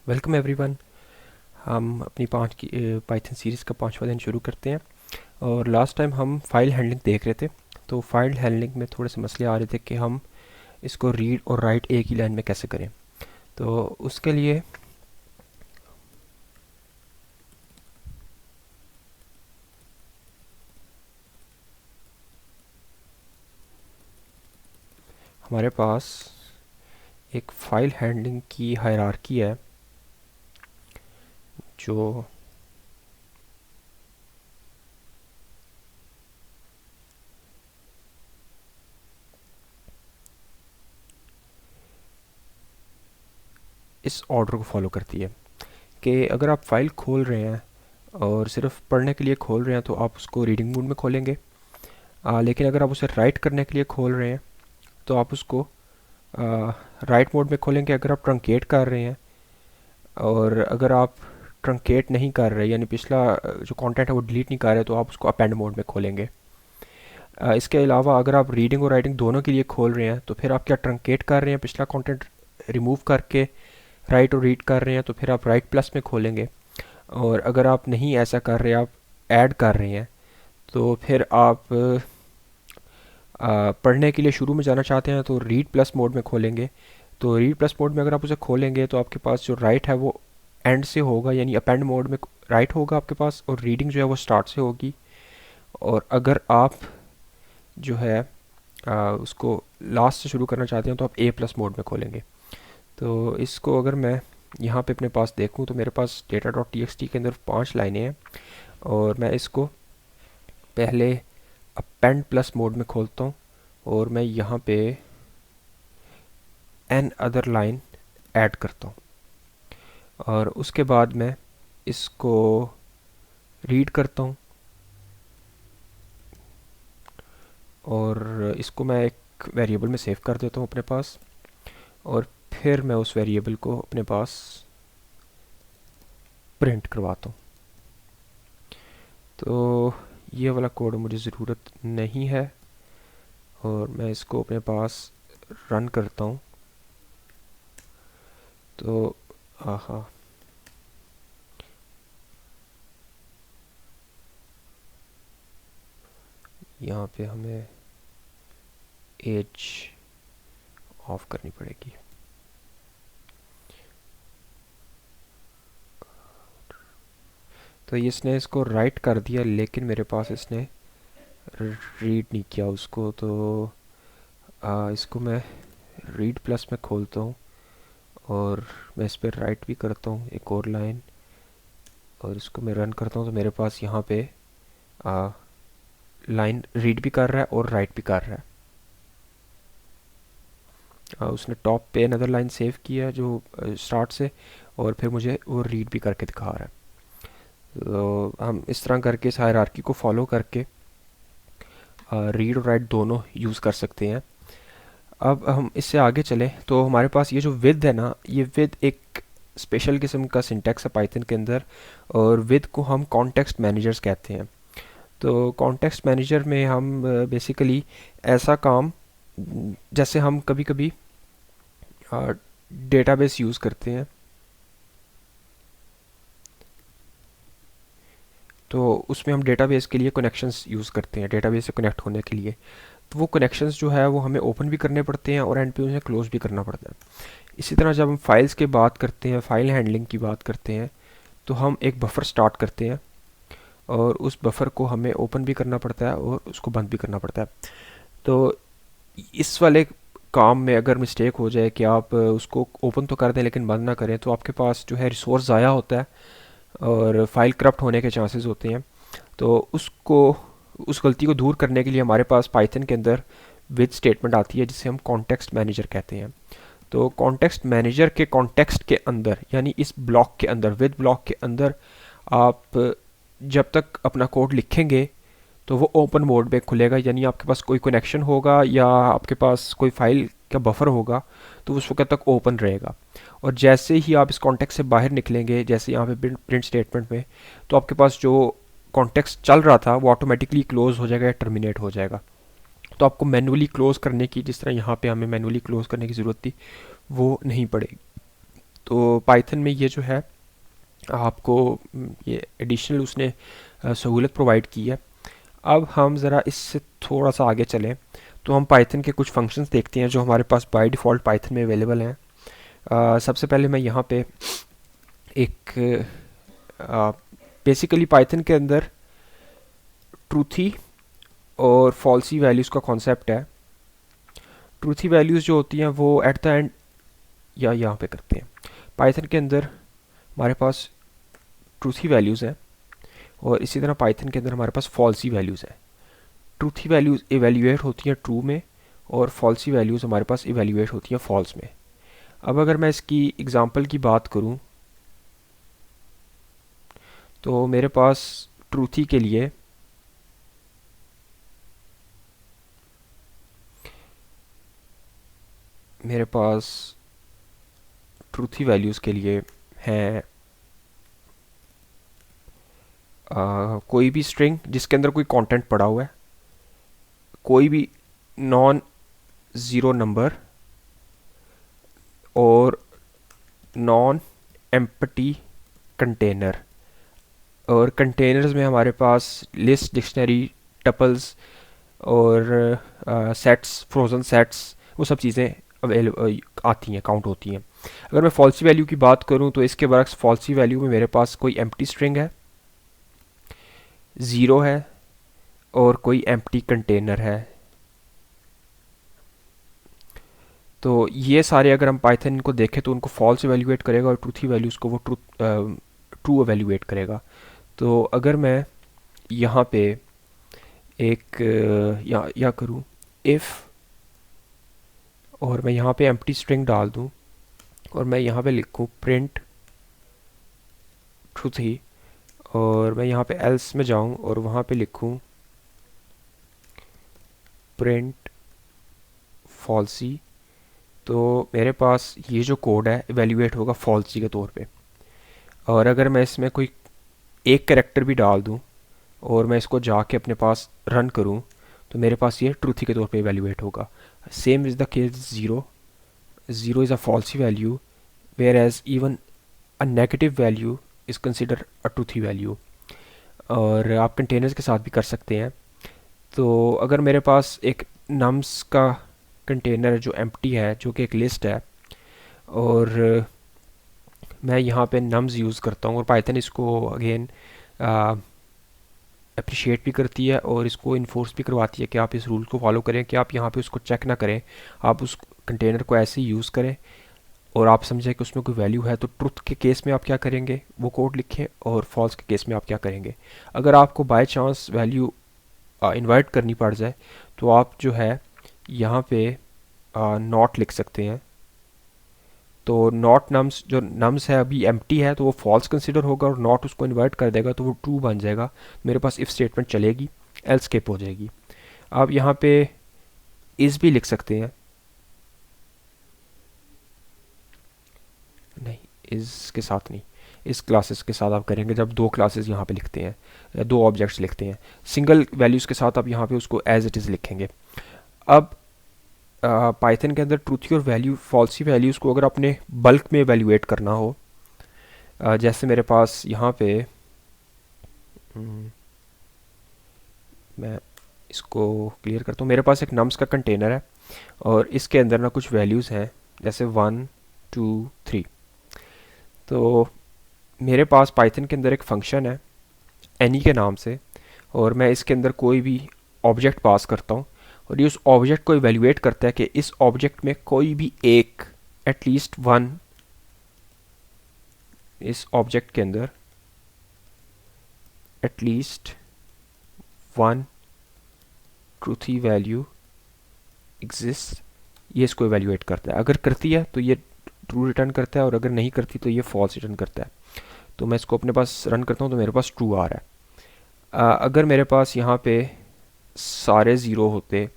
Welcome everyone. हम अपनी Python series का 5वां दिन शुरू करते हैं। और लास्ट टाइम हम फाइल हैंडलिंग देख रहे थे। तो फाइल हैंडलिंग में थोड़े से मसले आ रहे थे कि हम इसको रीड और राइट एक ही लाइन में कैसे करें। तो उसके लिए हमारे पास एक फाइल हैंडलिंग की हायरार्की है जो इस ऑर्डर को फॉलो करती है कि अगर आप फाइल खोल रहे हैं और सिर्फ पढ़ने के लिए खोल रहे हैं तो आप उसको रीडिंग मोड में खोलेंगे। लेकिन अगर आप उसे राइट करने के लिए खोल रहे हैं तो आप उसको राइट मोड में खोलेंगे। अगर आप ट्रंकेट कर रहे हैं और अगर आप ट्रंकेट नहीं कर रहे यानी पिछला जो कंटेंट है वो डिलीट नहीं कर रहे तो आप उसको अपेंड मोड में खोलेंगे। इसके अलावा अगर आप रीडिंग और राइटिंग दोनों के लिए खोल रहे हैं तो फिर आप क्या ट्रंकेट कर रहे हैं पिछला कंटेंट रिमूव करके राइट और रीड कर रहे हैं तो फिर आप राइट प्लस में खोलेंगे। और अगर आप नहीं ऐसा कर रहे, आप ऐड कर रहे हैं तो फिर आप पढ़ने के लिए शुरू में जाना चाहते हैं तो रीड प्लस मोड में खोलेंगे। तो रीड प्लस मोड में अगर आप उसे खोलेंगे तो आपके पास जो राइट है वो एंड से होगा यानी अपेंड मोड में राइट होगा आपके पास, और रीडिंग जो है वो स्टार्ट से होगी। और अगर आप जो है उसको लास्ट से शुरू करना चाहते हैं तो आप ए प्लस मोड में खोलेंगे। तो इसको अगर मैं यहाँ पे अपने पास देखूँ तो मेरे पास data dot T X T के अंदर 5 लाइनें हैं और मैं इसको पहले अपेंड प्लस मोड में खोलता हूँ और मैं यहाँ पे एन अदर लाइन ऐड करता हूँ और उसके बाद मैं इसको रीड करता हूँ और इसको मैं एक वेरिएबल में सेव कर देता हूँ अपने पास। और फिर मैं उस वेरिएबल को अपने पास प्रिंट करवाता हूँ। तो ये वाला कोड मुझे ज़रूरत नहीं है और मैं इसको अपने पास रन करता हूँ। तो आहा, यहाँ पे हमें एज ऑफ करनी पड़ेगी। तो इसने इसको राइट कर दिया लेकिन मेरे पास इसने रीड नहीं किया उसको। तो इसको मैं रीड प्लस में खोलता हूँ और मैं इस पर राइट भी करता हूँ एक और लाइन और इसको मैं रन करता हूँ तो मेरे पास यहाँ पे लाइन रीड भी कर रहा है और राइट भी कर रहा है। उसने टॉप पे अनदर लाइन सेव किया है जो स्टार्ट से, और फिर मुझे वो रीड भी करके दिखा रहा है। तो हम इस तरह करके इस हायरार्की को फॉलो करके रीड और राइट दोनों यूज़ कर सकते हैं। अब हम इससे आगे चलें तो हमारे पास ये जो विद है ना, ये विद एक स्पेशल किस्म का सिंटैक्स है पाइथन के अंदर, और विद को हम कॉन्टेक्स्ट मैनेजर्स कहते हैं। तो कॉन्टेक्स्ट मैनेजर में हम बेसिकली ऐसा काम, जैसे हम कभी कभी डेटाबेस यूज़ करते हैं तो उसमें हम डेटाबेस के लिए कनेक्शंस यूज़ करते हैं डेटाबेस से कनेक्ट होने के लिए। तो वो कनेक्शंस जो है वो हमें ओपन भी करने पड़ते हैं और एंड पे उन्हें क्लोज भी करना पड़ता है। इसी तरह जब हम फाइल्स की बात करते हैं, फाइल हैंडलिंग की बात करते हैं, तो हम एक बफर स्टार्ट करते हैं और उस बफर को हमें ओपन भी करना पड़ता है और उसको बंद भी करना पड़ता है। तो इस वाले काम में अगर मिस्टेक हो जाए कि आप उसको ओपन तो कर दें लेकिन बंद ना करें तो आपके पास जो है रिसोर्स ज़ाया होता है और फाइल करप्ट होने के चांसेस होते हैं। तो उस गलती को दूर करने के लिए हमारे पास पाइथन के अंदर विद स्टेटमेंट आती है जिसे हम कॉन्टेक्स्ट मैनेजर कहते हैं। तो कॉन्टेक्स्ट मैनेजर के कॉन्टेक्स्ट के अंदर यानी इस ब्लॉक के अंदर, विद ब्लॉक के अंदर, आप जब तक अपना कोड लिखेंगे तो वो ओपन मोड में खुलेगा, यानी आपके पास कोई कनेक्शन होगा या आपके पास कोई फाइल का बफर होगा तो उस वक्त तक ओपन रहेगा। और जैसे ही आप इस कॉन्टेक्स्ट से बाहर निकलेंगे, जैसे यहाँ पे प्रिंट स्टेटमेंट में, तो आपके पास जो कॉन्टेक्स्ट चल रहा था वो ऑटोमेटिकली क्लोज हो जाएगा या टर्मिनेट हो जाएगा। तो आपको मैनुअली क्लोज करने की, जिस तरह यहाँ पे हमें मैनुअली क्लोज करने की ज़रूरत थी, वो नहीं पड़ेगी। तो पाइथन में ये जो है आपको ये एडिशनल उसने सहूलत प्रोवाइड की है। अब हम ज़रा इससे थोड़ा सा आगे चलें तो हम पाइथन के कुछ फंक्शंस देखते हैं जो हमारे पास बाय डिफ़ॉल्ट पाइथन में अवेलेबल हैं। सबसे पहले मैं यहाँ पे एक बेसिकली पाइथन के अंदर ट्रूथी और फॉल्सी वैल्यूज़ का कॉन्सेप्ट है। ट्रूथी वैल्यूज़ जो होती हैं वो एट द एंड या यहाँ पे करते हैं। पाइथन के अंदर हमारे पास ट्रूथी वैल्यूज़ हैं और इसी तरह पाइथन के अंदर हमारे पास फॉल्सी वैल्यूज़ हैं। ट्रूथी वैल्यूज़ इवेल्यूएट होती हैं ट्रू में और फॉल्सी वैल्यूज़ हमारे पास इवेल्यूएट होती हैं फॉल्स में। अब अगर मैं इसकी एग्जांपल की बात करूं तो मेरे पास ट्रूथी के लिए मेरे पास ट्रूथी वैल्यूज़ के लिए हैं कोई भी स्ट्रिंग जिसके अंदर कोई कंटेंट पड़ा हुआ है, कोई भी नॉन ज़ीरो नंबर और नॉन एम्प्टी कंटेनर। और कंटेनर्स में हमारे पास लिस्ट, डिक्शनरी, टपल्स और सेट्स, फ्रोज़न सेट्स, वो सब चीज़ें अवेलेबल आती हैं, काउंट होती हैं। अगर मैं फॉल्सी वैल्यू की बात करूं तो इसके बरक्स फॉल्सी वैल्यू में मेरे पास कोई एम्प्टी स्ट्रिंग है, ज़ीरो है और कोई एम्प्टी कंटेनर है। तो ये सारे अगर हम पाइथन को देखें तो उनको फॉल्स इवेल्युएट करेगा और ट्रूथी वैल्यूज़ को वो ट्रू इवेल्युएट करेगा। तो अगर मैं यहाँ पे एक या करूँ इफ़ और मैं यहाँ पे एम्प्टी स्ट्रिंग डाल दूँ और मैं यहाँ पे लिखूँ प्रिंट ट्रूथी और मैं यहाँ पे एल्स में जाऊँ और वहाँ पे लिखूँ प्रिंट फॉल्सी, तो मेरे पास ये जो कोड है इवेल्युएट होगा फॉल्सी के तौर पे। और अगर मैं इसमें कोई एक कैरेक्टर भी डाल दूँ और मैं इसको जाके अपने पास रन करूँ तो मेरे पास ये ट्रूथी के तौर पे इवेल्युएट होगा। Same is the case zero. Zero is a falsy value where as even a negative value is consider a truthy value. और आप कंटेनर्स के साथ भी कर सकते हैं। तो अगर मेरे पास एक नम्स का कंटेनर जो एम्प्टी है, जो कि एक लिस्ट है, और मैं यहाँ पे नम्स यूज़ करता हूँ और पाइथन इसको अगेन अप्रिशिएट भी करती है और इसको इन्फोर्स भी करवाती है कि आप इस रूल को फॉलो करें, कि आप यहाँ पे उसको चेक ना करें, आप उस कंटेनर को ऐसे ही यूज़ करें और आप समझें कि उसमें कोई वैल्यू है तो ट्रुथ के केस में आप क्या करेंगे वो कोड लिखें और फॉल्स के केस में आप क्या करेंगे। अगर आपको बाय चांस वैल्यू इन्वर्ट करनी पड़ जाए तो आप जो है यहाँ पे नॉट लिख सकते हैं। तो नॉट नम्स, जो नम्स है अभी एम्प्टी है तो वो फॉल्स कंसिडर होगा और नॉट उसको इन्वर्ट कर देगा तो वो ट्रू बन जाएगा। मेरे पास इफ़ स्टेटमेंट चलेगी, एल्स स्किप हो जाएगी। आप यहाँ पे इज़ भी लिख सकते हैं, नहीं इज़ के साथ नहीं, इस क्लासेस के साथ आप करेंगे जब दो क्लासेस यहाँ पे लिखते हैं या दो ऑब्जेक्ट्स लिखते हैं। सिंगल वैल्यूज़ के साथ आप यहाँ पे उसको एज इट इज़ लिखेंगे। अब पाइथन के अंदर ट्रूथी और वैल्यू फॉल्सी वैल्यूज़ को अगर आपने बल्क में एवेल्युएट करना हो, जैसे मेरे पास यहाँ पे मैं इसको क्लियर करता हूँ। मेरे पास एक नम्स का कंटेनर है और इसके अंदर ना कुछ वैल्यूज़ हैं जैसे 1 2 3। तो मेरे पास पाइथन के अंदर एक फंक्शन है एनी के नाम से और मैं इसके अंदर कोई भी ऑब्जेक्ट पास करता हूँ और ये उस ऑब्जेक्ट को इवेल्युएट करता है कि इस ऑब्जेक्ट में कोई भी एक, एटलीस्ट वन, इस ऑब्जेक्ट के अंदर at least one truthy value exist, ये इसको इवेल्युएट करता है। अगर करती है तो ये ट्रू रिटर्न करता है और अगर नहीं करती तो ये फॉल्स रिटर्न करता है। तो मैं इसको अपने पास रन करता हूँ तो मेरे पास ट्रू आ रहा है। अगर मेरे पास यहाँ पे सारे ज़ीरो होते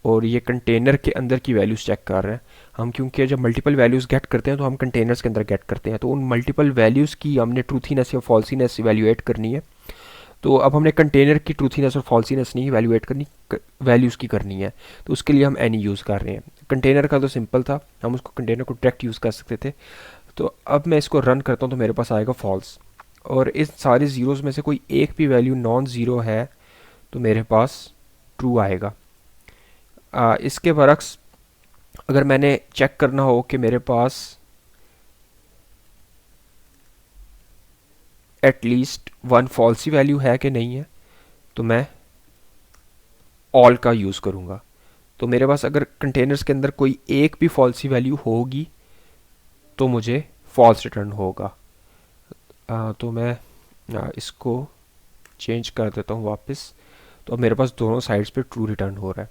और ये कंटेनर के अंदर की वैल्यूज़ चेक कर रहे हैं हम, क्योंकि जब मल्टीपल वैल्यूज़ गेट करते हैं तो हम कंटेनर्स के अंदर गेट करते हैं, तो उन मल्टीपल वैल्यूज़ की हमने ट्रूथीनेस या फॉल्सीनेस इवेल्युएट करनी है। तो अब हमने कंटेनर की ट्रूथीनेस और फॉल्सीनेस नहीं इवेल्युएट करनी, वैल्यूज़ की करनी है। तो उसके लिए हम एनी यूज़ कर रहे हैं। कंटेनर का तो सिंपल था, हम उसको कंटेनर को डायरेक्ट यूज़ कर सकते थे। तो अब मैं इसको रन करता हूँ तो मेरे पास आएगा फॉल्स, और इस सारे ज़ीरोज़ में से कोई एक भी वैल्यू नॉन ज़ीरो है तो मेरे पास ट्रू आएगा। इसके बरक्स अगर मैंने चेक करना हो कि मेरे पास एटलीस्ट वन फॉल्सी वैल्यू है कि नहीं है, तो मैं ऑल का यूज़ करूँगा। तो मेरे पास अगर कंटेनर्स के अंदर कोई एक भी फॉल्सी वैल्यू होगी तो मुझे फॉल्स रिटर्न होगा। तो मैं इसको चेंज कर देता हूँ वापस। तो अब मेरे पास दोनों साइड्स पे ट्रू रिटर्न हो रहा है।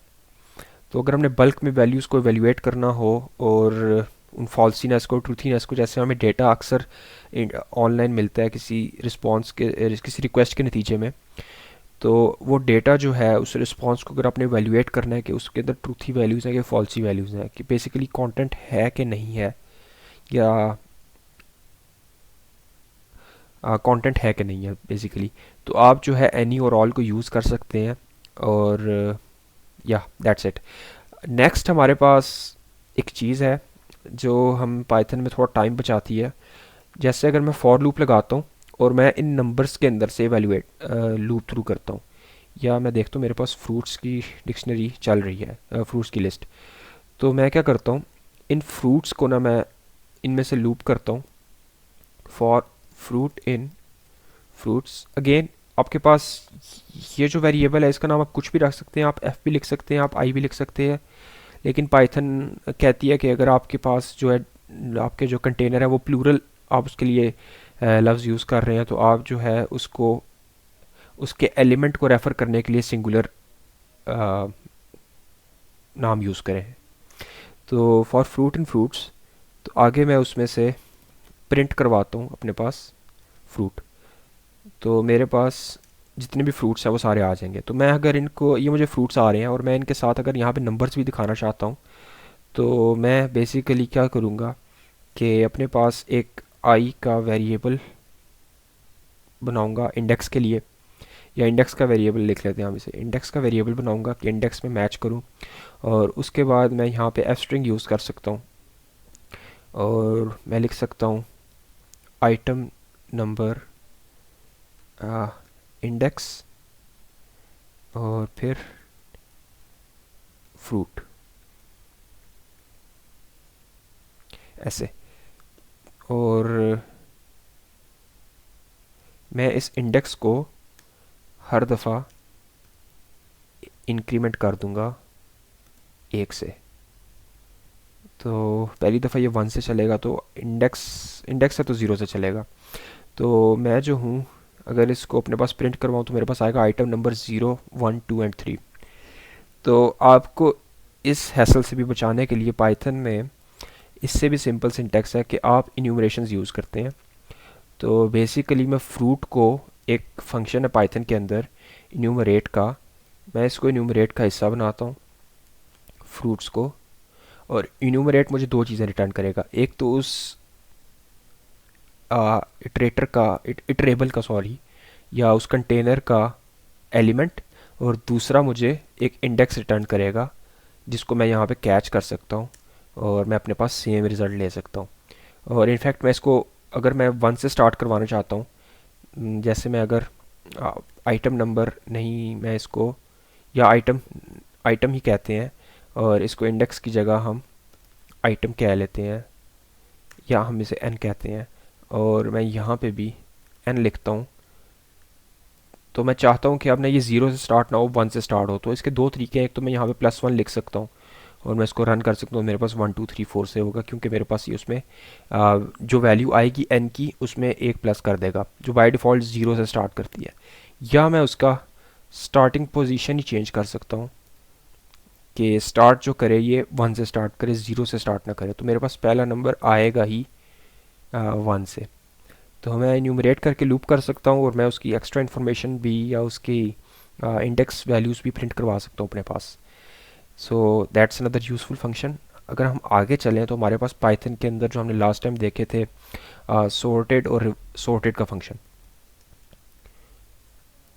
तो अगर हमने बल्क में वैल्यूज़ को एवेल्यूएट करना हो और उन फॉल्सीनेस को, ट्रूथीनेस को, जैसे हमें डेटा अक्सर ऑनलाइन मिलता है किसी रिस्पॉन्स के, किसी रिक्वेस्ट के नतीजे में, तो वो डेटा जो है उस रिस्पॉन्स को अगर आपने एवेल्यूएट करना है कि उसके अंदर ट्रूथी वैल्यूज़ हैं कि फॉल्सी वैल्यूज़ हैं, कि बेसिकली कंटेंट है कि नहीं है, या कंटेंट है कि नहीं है बेसिकली, तो आप जो है एनी और ऑल को यूज़ कर सकते हैं। और या दैट्स इट। नेक्स्ट हमारे पास एक चीज़ है जो हम पाइथन में थोड़ा टाइम बचाती है। जैसे अगर मैं फॉर लूप लगाता हूँ और मैं इन नंबर्स के अंदर से एवेल्यूएट लूप थ्रू करता हूँ, या मैं देखता हूँ मेरे पास फ्रूट्स की डिक्शनरी चल रही है, फ्रूट्स की लिस्ट, तो मैं क्या करता हूँ, इन फ्रूट्स को ना मैं इनमें से लूप करता हूँ, for fruit in fruits. Again आपके पास ये जो वेरिएबल है इसका नाम आप कुछ भी रख सकते हैं, आप एफ भी लिख सकते हैं, आप आई भी लिख सकते हैं, लेकिन पाइथन कहती है कि अगर आपके पास जो है आपके जो कंटेनर है वो प्लूरल आप उसके लिए लफ्ज़ यूज़ कर रहे हैं, तो आप जो है उसको उसके एलिमेंट को रेफ़र करने के लिए सिंगुलर नाम यूज़ करें। तो फॉर फ्रूट इन फ्रूट्स, तो आगे मैं उसमें से प्रिंट करवाता हूँ अपने पास फ्रूट, तो मेरे पास जितने भी फ्रूट्स हैं वो सारे आ जाएंगे। तो मैं अगर इनको, ये मुझे फ्रूट्स आ रहे हैं और मैं इनके साथ अगर यहाँ पे नंबर्स भी दिखाना चाहता हूँ, तो मैं बेसिकली क्या करूँगा कि अपने पास एक आई का वेरिएबल बनाऊँगा इंडेक्स के लिए, या इंडेक्स का वेरिएबल लिख लेते हैं हम इसे, इंडेक्स का वेरिएबल बनाऊँगा कि इंडेक्स में मैच करूँ, और उसके बाद मैं यहाँ पे एफ स्ट्रिंग यूज़ कर सकता हूँ, और मैं लिख सकता हूँ आइटम नंबर इंडेक्स और फिर फ्रूट, ऐसे। और मैं इस इंडेक्स को हर दफ़ा इंक्रीमेंट कर दूंगा एक से। तो पहली दफ़ा ये 1 से चलेगा, तो इंडेक्स इंडेक्स है तो 0 से चलेगा। तो मैं जो हूँ अगर इसको अपने पास प्रिंट करवाऊँ तो मेरे पास आएगा आइटम नंबर 0, 1, 2 एंड 3। तो आपको इस हैसल से भी बचाने के लिए पाइथन में इससे भी सिंपल सिंटैक्स है कि आप इन्यूमरेशंस यूज़ करते हैं। तो बेसिकली मैं फ्रूट को, एक फंक्शन है पाइथन के अंदर इन्यूमरेट का, मैं इसको इन्यूमरेट का हिस्सा बनाता हूँ फ्रूट्स को, और इन्यूमरेट मुझे दो चीज़ें रिटर्न करेगा, एक तो उस इटरेटर का इटरेबल का सॉरी, या उस कंटेनर का एलिमेंट, और दूसरा मुझे एक इंडेक्स रिटर्न करेगा जिसको मैं यहाँ पे कैच कर सकता हूँ और मैं अपने पास सेम रिज़ल्ट ले सकता हूँ। और इनफैक्ट मैं इसको अगर मैं 1 से स्टार्ट करवाना चाहता हूँ, जैसे मैं अगर आइटम नंबर नहीं, मैं इसको, या आइटम आइटम ही कहते हैं और इसको इंडेक्स की जगह हम आइटम कह लेते हैं, या हम इसे एन कहते हैं, और मैं यहाँ पे भी एन लिखता हूँ। तो मैं चाहता हूँ कि अब ना ये 0 से स्टार्ट ना हो, 1 से स्टार्ट हो, तो इसके दो तरीके हैं। एक तो मैं यहाँ पे +1 लिख सकता हूँ और मैं इसको रन कर सकता हूँ, मेरे पास 1 2 3 4 से होगा, क्योंकि मेरे पास ये उसमें जो वैल्यू आएगी एन की उसमें एक प्लस कर देगा जो बाय डिफ़ॉल्ट 0 से स्टार्ट करती है। या मैं उसका स्टार्टिंग पोजीशन ही चेंज कर सकता हूँ कि स्टार्ट जो करे ये 1 से स्टार्ट करे, 0 से स्टार्ट ना करे, तो मेरे पास पहला नंबर आएगा ही 1 से। तो मैं न्यूमरेट करके लूप कर सकता हूँ और मैं उसकी एक्स्ट्रा इन्फॉर्मेशन भी या उसकी इंडेक्स वैल्यूज़ भी प्रिंट करवा सकता हूँ अपने पास। So that's another useful function. अगर हम आगे चलें तो हमारे पास पाइथन के अंदर जो हमने लास्ट टाइम देखे थे सॉर्टेड और सॉर्टेड का फंक्शन,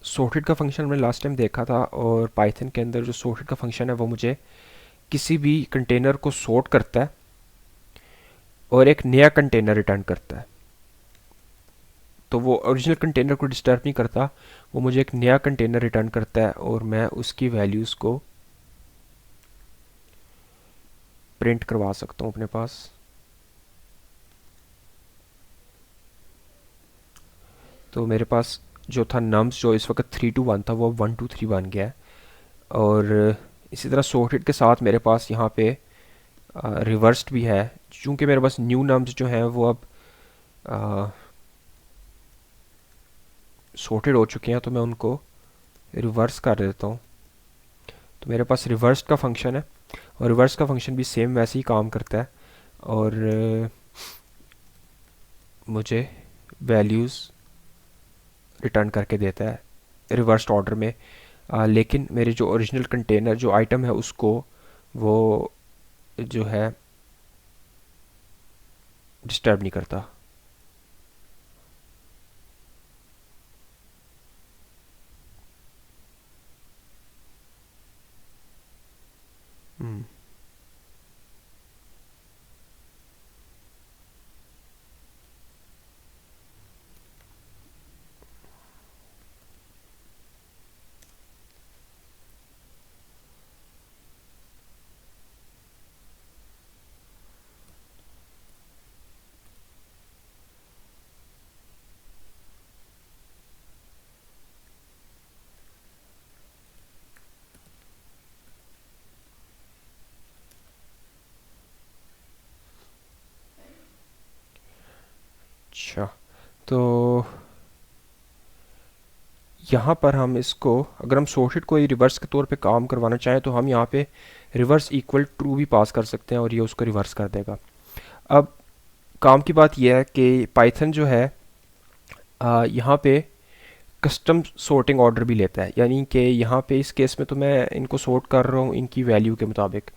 सॉर्टेड का फंक्शन हमने लास्ट टाइम देखा था, और पाइथन के अंदर जो सॉर्टेड का फंक्शन है वो मुझे किसी भी कंटेनर को सॉर्ट करता है और एक नया कंटेनर रिटर्न करता है। तो वो ओरिजिनल कंटेनर को डिस्टर्ब नहीं करता, वो मुझे एक नया कंटेनर रिटर्न करता है और मैं उसकी वैल्यूज़ को प्रिंट करवा सकता हूँ अपने पास। तो मेरे पास जो था नम्स, जो इस वक्त 3 to 1 था, वो 1 to 3 बन गया है। और इसी तरह सॉर्टेड के साथ मेरे पास यहाँ पे रिवर्स्ड भी है। चूँकि मेरे पास न्यू नम्स जो हैं वो अब सॉर्टेड हो चुके हैं, तो मैं उनको रिवर्स कर देता हूँ। तो मेरे पास रिवर्स का फंक्शन है और रिवर्स का फंक्शन भी सेम वैसे ही काम करता है और मुझे वैल्यूज़ रिटर्न करके देता है रिवर्स्ड ऑर्डर में। लेकिन मेरे जो ओरिजिनल कंटेनर जो आइटम है उसको वो जो है डिस्टर्ब नहीं करता। हम्म। अच्छा, तो यहाँ पर हम इसको, अगर हम सॉर्टेड को रिवर्स के तौर पे काम करवाना चाहें तो हम यहाँ पे रिवर्स इक्वल ट्रू भी पास कर सकते हैं और ये उसको रिवर्स कर देगा। अब काम की बात यह है कि पाइथन जो है यहाँ पे कस्टम सॉर्टिंग ऑर्डर भी लेता है, यानी कि यहाँ पे इस केस में तो मैं इनको सॉर्ट कर रहा हूँ इनकी वैल्यू के मुताबिक।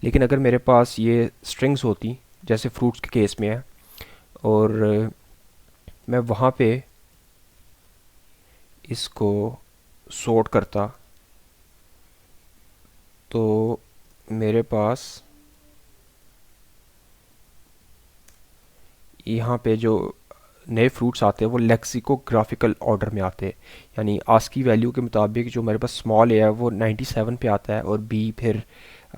लेकिन अगर मेरे पास ये स्ट्रिंग्स होती, जैसे फ्रूट्स के केस में है, और मैं वहाँ पे इसको सॉर्ट करता, तो मेरे पास यहाँ पे जो नए फ्रूट्स आते हैं वो लेक्सिकोग्राफिकल ऑर्डर में आते हैं। यानी आस्की वैल्यू के मुताबिक जो मेरे पास स्मॉल ए है वो 97 पे आता है और बी फिर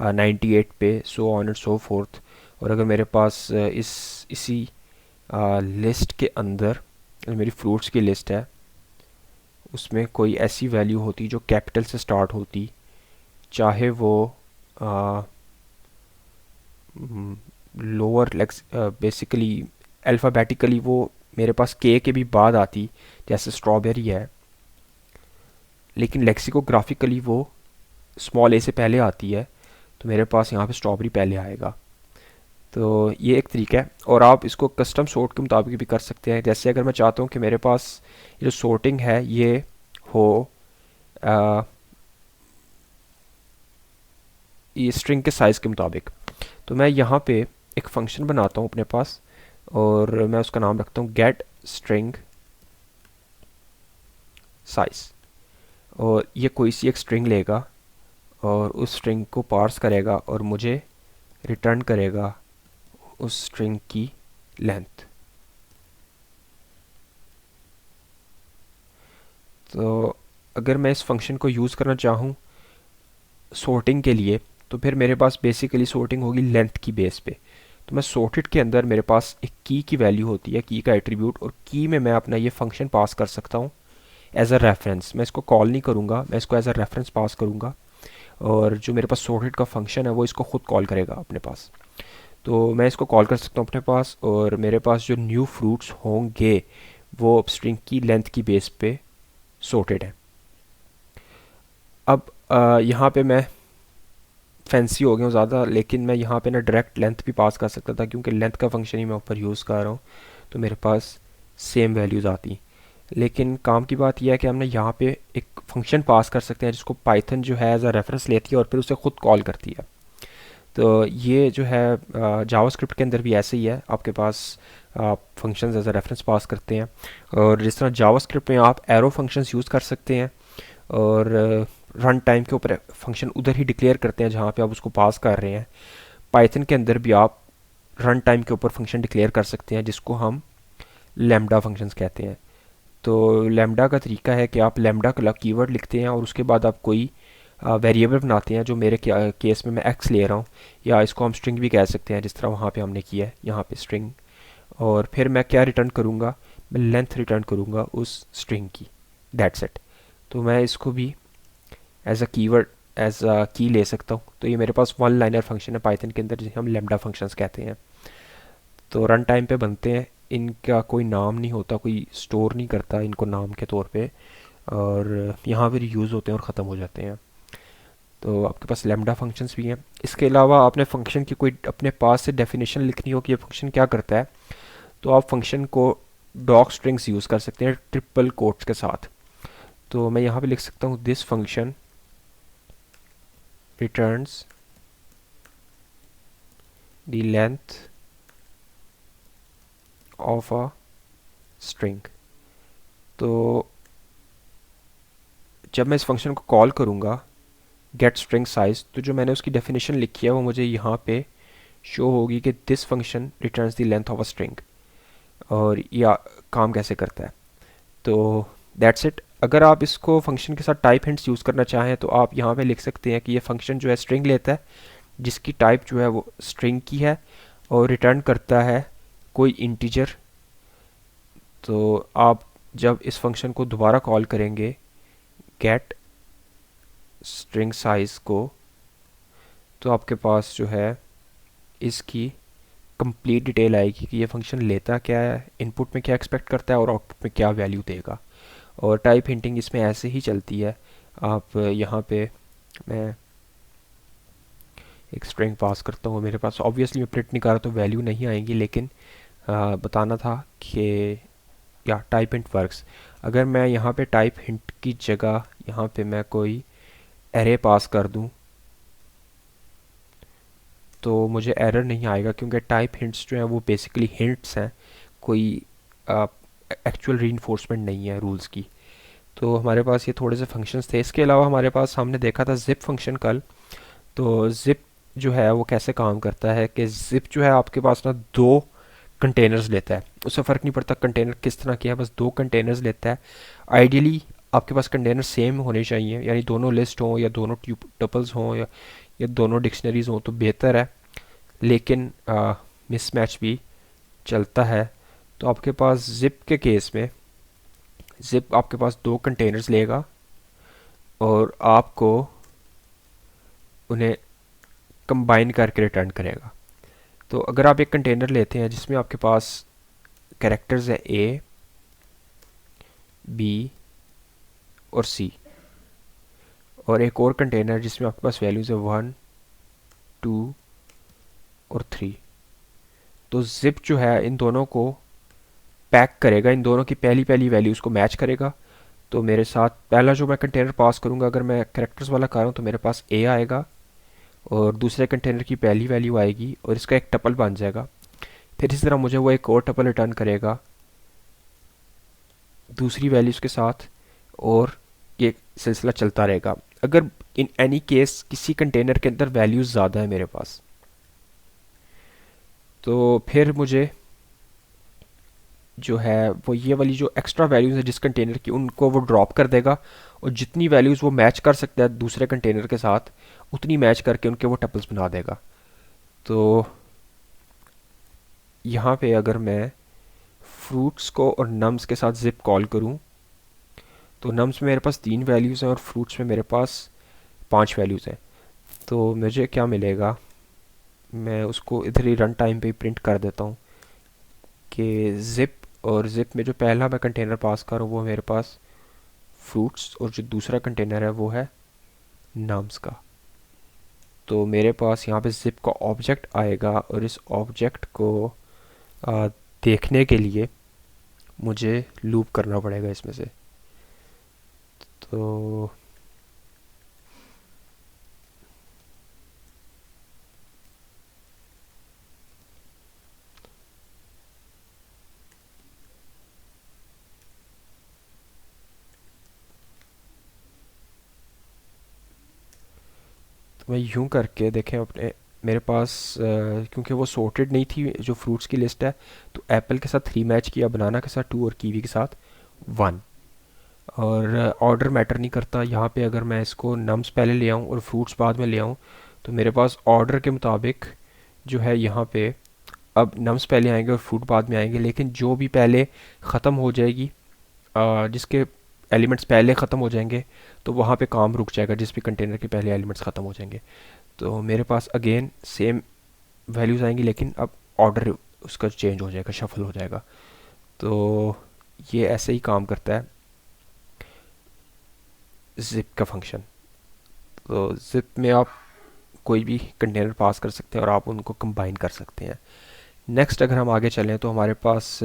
98 पे, so on and so fourth. और अगर मेरे पास इसी लिस्ट के अंदर मेरी फ्रूट्स की लिस्ट है, उसमें कोई ऐसी वैल्यू होती जो कैपिटल से स्टार्ट होती, चाहे वो लोअर लेक्स बेसिकली अल्फ़ाबेटिकली वो मेरे पास के भी बाद आती, जैसे स्ट्रॉबेरी है, लेकिन लेक्सिकोग्राफिकली वो स्मॉल ए से पहले आती है, तो मेरे पास यहाँ पे स्ट्रॉबेरी पहले आएगा। तो ये एक तरीका है और आप इसको कस्टम सॉर्ट के मुताबिक भी कर सकते हैं। जैसे अगर मैं चाहता हूँ कि मेरे पास ये जो सॉर्टिंग है ये हो ये स्ट्रिंग के साइज़ के मुताबिक, तो मैं यहाँ पे एक फंक्शन बनाता हूँ अपने पास और मैं उसका नाम रखता हूँ गेट स्ट्रिंग साइज़। और ये कोई सी एक स्ट्रिंग लेगा और उस स्ट्रिंग को पार्स करेगा और मुझे रिटर्न करेगा उस स्ट्रिंग की लेंथ। तो अगर मैं इस फंक्शन को यूज़ करना चाहूँ सॉर्टिंग के लिए, तो फिर मेरे पास बेसिकली सॉर्टिंग होगी लेंथ की बेस पे। तो मैं सॉर्टेड के अंदर मेरे पास एक की वैल्यू होती है, की का एट्रीब्यूट, और की में मैं अपना ये फंक्शन पास कर सकता हूँ एज अ रेफरेंस। मैं इसको कॉल नहीं करूँगा, मैं इसको एज अ रेफरेंस पास करूँगा और जो मेरे पास सॉर्टेड का फंक्शन है वो इसको खुद कॉल करेगा अपने पास। तो मैं इसको कॉल कर सकता हूँ अपने पास और मेरे पास जो न्यू फ्रूट्स होंगे वो स्ट्रिंग की लेंथ की बेस पे सॉर्टेड है। अब यहाँ पे मैं फैंसी हो गया हूँ ज़्यादा, लेकिन मैं यहाँ पे ना डायरेक्ट लेंथ भी पास कर सकता था, क्योंकि लेंथ का फंक्शन ही मैं ऊपर यूज़ कर रहा हूँ, तो मेरे पास सेम वैल्यूज़ आती। लेकिन काम की बात यह है कि हमने यहाँ पे एक फंक्शन पास कर सकते हैं जिसको पाइथन जो है एज अ रेफरेंस लेती है और फिर उसे खुद कॉल करती है। तो ये जो है जावास्क्रिप्ट के अंदर भी ऐसे ही है, आपके पास आप फंक्शंस एज अ रेफरेंस पास करते हैं। और जिस तरह जावास्क्रिप्ट में आप एरो फंक्शंस यूज़ कर सकते हैं और रन टाइम के ऊपर फंक्शन उधर ही डिक्लेयर करते हैं जहाँ पे आप उसको पास कर रहे हैं। पाइथन के अंदर भी आप रन टाइम के ऊपर फंक्शन डिक्लेयर कर सकते हैं जिसको हम लैम्डा फंक्शंस कहते हैं। तो लैम्डा का तरीका है कि आप लैम्डा का कीवर्ड लिखते हैं और उसके बाद आप कोई वेरिएबल बनाते हैं, जो मेरे केस में मैं एक्स ले रहा हूँ, या इसको हम स्ट्रिंग भी कह सकते हैं जिस तरह वहाँ पे हमने किया है यहाँ पे स्ट्रिंग। और फिर मैं क्या रिटर्न करूँगा, मैं लेंथ रिटर्न करूँगा उस स्ट्रिंग की, दैट्स इट। तो मैं इसको भी as a keyword, as a key ले सकता हूँ। तो ये मेरे पास वन लाइनर फंक्शन है पाइथन के अंदर जिसे हम लैम्डा फंक्शंस कहते हैं। तो रन टाइम पे बनते हैं, इनका कोई नाम नहीं होता, कोई स्टोर नहीं करता इनको नाम के तौर पे, और यहाँ पर यूज़ होते हैं और ख़त्म हो जाते हैं। तो आपके पास लैम्डा फंक्शंस भी हैं। इसके अलावा आपने फंक्शन की कोई अपने पास से डेफिनेशन लिखनी हो कि ये फंक्शन क्या करता है, तो आप फंक्शन को डॉक स्ट्रिंग्स यूज़ कर सकते हैं ट्रिपल कोट्स के साथ। तो मैं यहाँ पे लिख सकता हूँ this function returns the length of a string. तो जब मैं इस फंक्शन को कॉल करूँगा गेट स्ट्रिंग साइज, तो जो मैंने उसकी डेफिनेशन लिखी है वो मुझे यहाँ पे शो होगी कि this function returns the length of a string. और यह काम कैसे करता है, तो दैट्स इट। अगर आप इसको फंक्शन के साथ टाइप हिंट्स यूज़ करना चाहें तो आप यहाँ पे लिख सकते हैं कि ये फंक्शन जो है स्ट्रिंग लेता है जिसकी टाइप जो है वो स्ट्रिंग की है और रिटर्न करता है कोई इंटीजर। तो आप जब इस फंक्शन को दोबारा कॉल करेंगे गेट स्ट्रिंग साइज को, तो आपके पास जो है इसकी कंप्लीट डिटेल आएगी कि ये फंक्शन लेता क्या है, इनपुट में क्या एक्सपेक्ट करता है और आउटपुट में क्या वैल्यू देगा। और टाइप हिंटिंग इसमें ऐसे ही चलती है। आप यहाँ पे मैं एक स्ट्रिंग पास करता हूँ, मेरे पास ऑब्वियसली मैं प्रिंट नहीं कर रहा तो वैल्यू नहीं आएंगी, लेकिन बताना था कि क्या टाइप हिंट वर्क्स। अगर मैं यहाँ पे टाइप हिंट की जगह यहाँ पे मैं कोई एरे पास कर दूँ तो मुझे एरर नहीं आएगा, क्योंकि टाइप हिंट्स जो हैं वो बेसिकली हिंट्स हैं, कोई एक्चुअल रीइंफोर्समेंट नहीं है रूल्स की। तो हमारे पास ये थोड़े से फंक्शंस थे। इसके अलावा हमारे पास हमने देखा था जिप फंक्शन कल। तो जिप जो है वो कैसे काम करता है कि जिप जो है आपके पास ना दो कंटेनर्स लेता है, उससे फ़र्क नहीं पड़ता कंटेनर किस तरह के हैं, बस दो कंटेनर्स लेता है। आइडियली आपके पास कंटेनर सेम होने चाहिए, यानी दोनों लिस्ट हों या दोनों टपल्स हों या दोनों डिक्शनरीज हों तो बेहतर है, लेकिन मिसमैच भी चलता है। तो आपके पास जिप के केस में जिप आपके पास दो कंटेनर्स लेगा और आपको उन्हें कंबाइन करके रिटर्न करेगा। तो अगर आप एक कंटेनर लेते हैं जिसमें आपके पास कैरेक्टर्स है ए, बी और सी, और एक और कंटेनर जिसमें आपके पास वैल्यूज़ है 1, 2 और 3, तो जिप जो है इन दोनों को पैक करेगा, इन दोनों की पहली पहली वैल्यूज़ को मैच करेगा। तो मेरे साथ पहला जो मैं कंटेनर पास करूँगा, अगर मैं कैरेक्टर्स वाला कर रहा हूँ तो मेरे पास ए आएगा और दूसरे कंटेनर की पहली वैल्यू आएगी और इसका एक टपल बन जाएगा। फिर इसी तरह मुझे वो एक और टपल रिटर्न करेगा दूसरी वैल्यूज़ के साथ, और ये सिलसिला चलता रहेगा। अगर इन एनी केस किसी कंटेनर के अंदर वैल्यूज़ ज़्यादा है मेरे पास, तो फिर मुझे जो है वो ये वाली जो एक्स्ट्रा वैल्यूज़ है जिस कंटेनर की, उनको वो ड्रॉप कर देगा और जितनी वैल्यूज़ वो मैच कर सकता है दूसरे कंटेनर के साथ उतनी मैच करके उनके वो टपल्स बना देगा। तो यहाँ पे अगर मैं फ्रूट्स को और नम्स के साथ जिप कॉल करूँ, तो नम्स में मेरे पास 3 वैल्यूज़ हैं और फ्रूट्स में मेरे पास 5 वैल्यूज़ हैं। तो मुझे क्या मिलेगा, मैं उसको इधर ही रन टाइम पे प्रिंट कर देता हूँ कि जिप, और जिप में जो पहला मैं कंटेनर पास कर रहा हूँ वो मेरे पास फ्रूट्स और जो दूसरा कंटेनर है वो है नम्स का। तो मेरे पास यहाँ पे जिप का ऑब्जेक्ट आएगा और इस ऑब्जेक्ट को आ, देखने के लिए मुझे लूप करना पड़ेगा इसमें से। तो तो मैं यूं करके देखें अपने, मेरे पास क्योंकि वो सॉर्टेड नहीं थी जो फ्रूट्स की लिस्ट है, तो एप्पल के साथ 3 मैच किया, बनाना के साथ 2 और कीवी के साथ 1। और ऑर्डर मैटर नहीं करता यहाँ पे। अगर मैं इसको नम्स पहले ले आऊँ और फ्रूट्स बाद में ले आऊँ, तो मेरे पास ऑर्डर के मुताबिक जो है यहाँ पे अब नम्स पहले आएंगे और फ्रूट बाद में आएंगे, लेकिन जो भी पहले ख़त्म हो जाएगी, जिसके एलिमेंट्स पहले ख़त्म हो जाएंगे, तो वहाँ पे काम रुक जाएगा जिस भी कंटेनर के पहले एलिमेंट्स ख़त्म हो जाएंगे। तो मेरे पास अगेन सेम वैल्यूज़ आएंगी, लेकिन अब ऑर्डर उसका चेंज हो जाएगा, शफल हो जाएगा। तो ये ऐसे ही काम करता है जिप का फंक्शन। तो जिप में आप कोई भी कंटेनर पास कर सकते हैं और आप उनको कंबाइन कर सकते हैं। नेक्स्ट अगर हम आगे चलें तो हमारे पास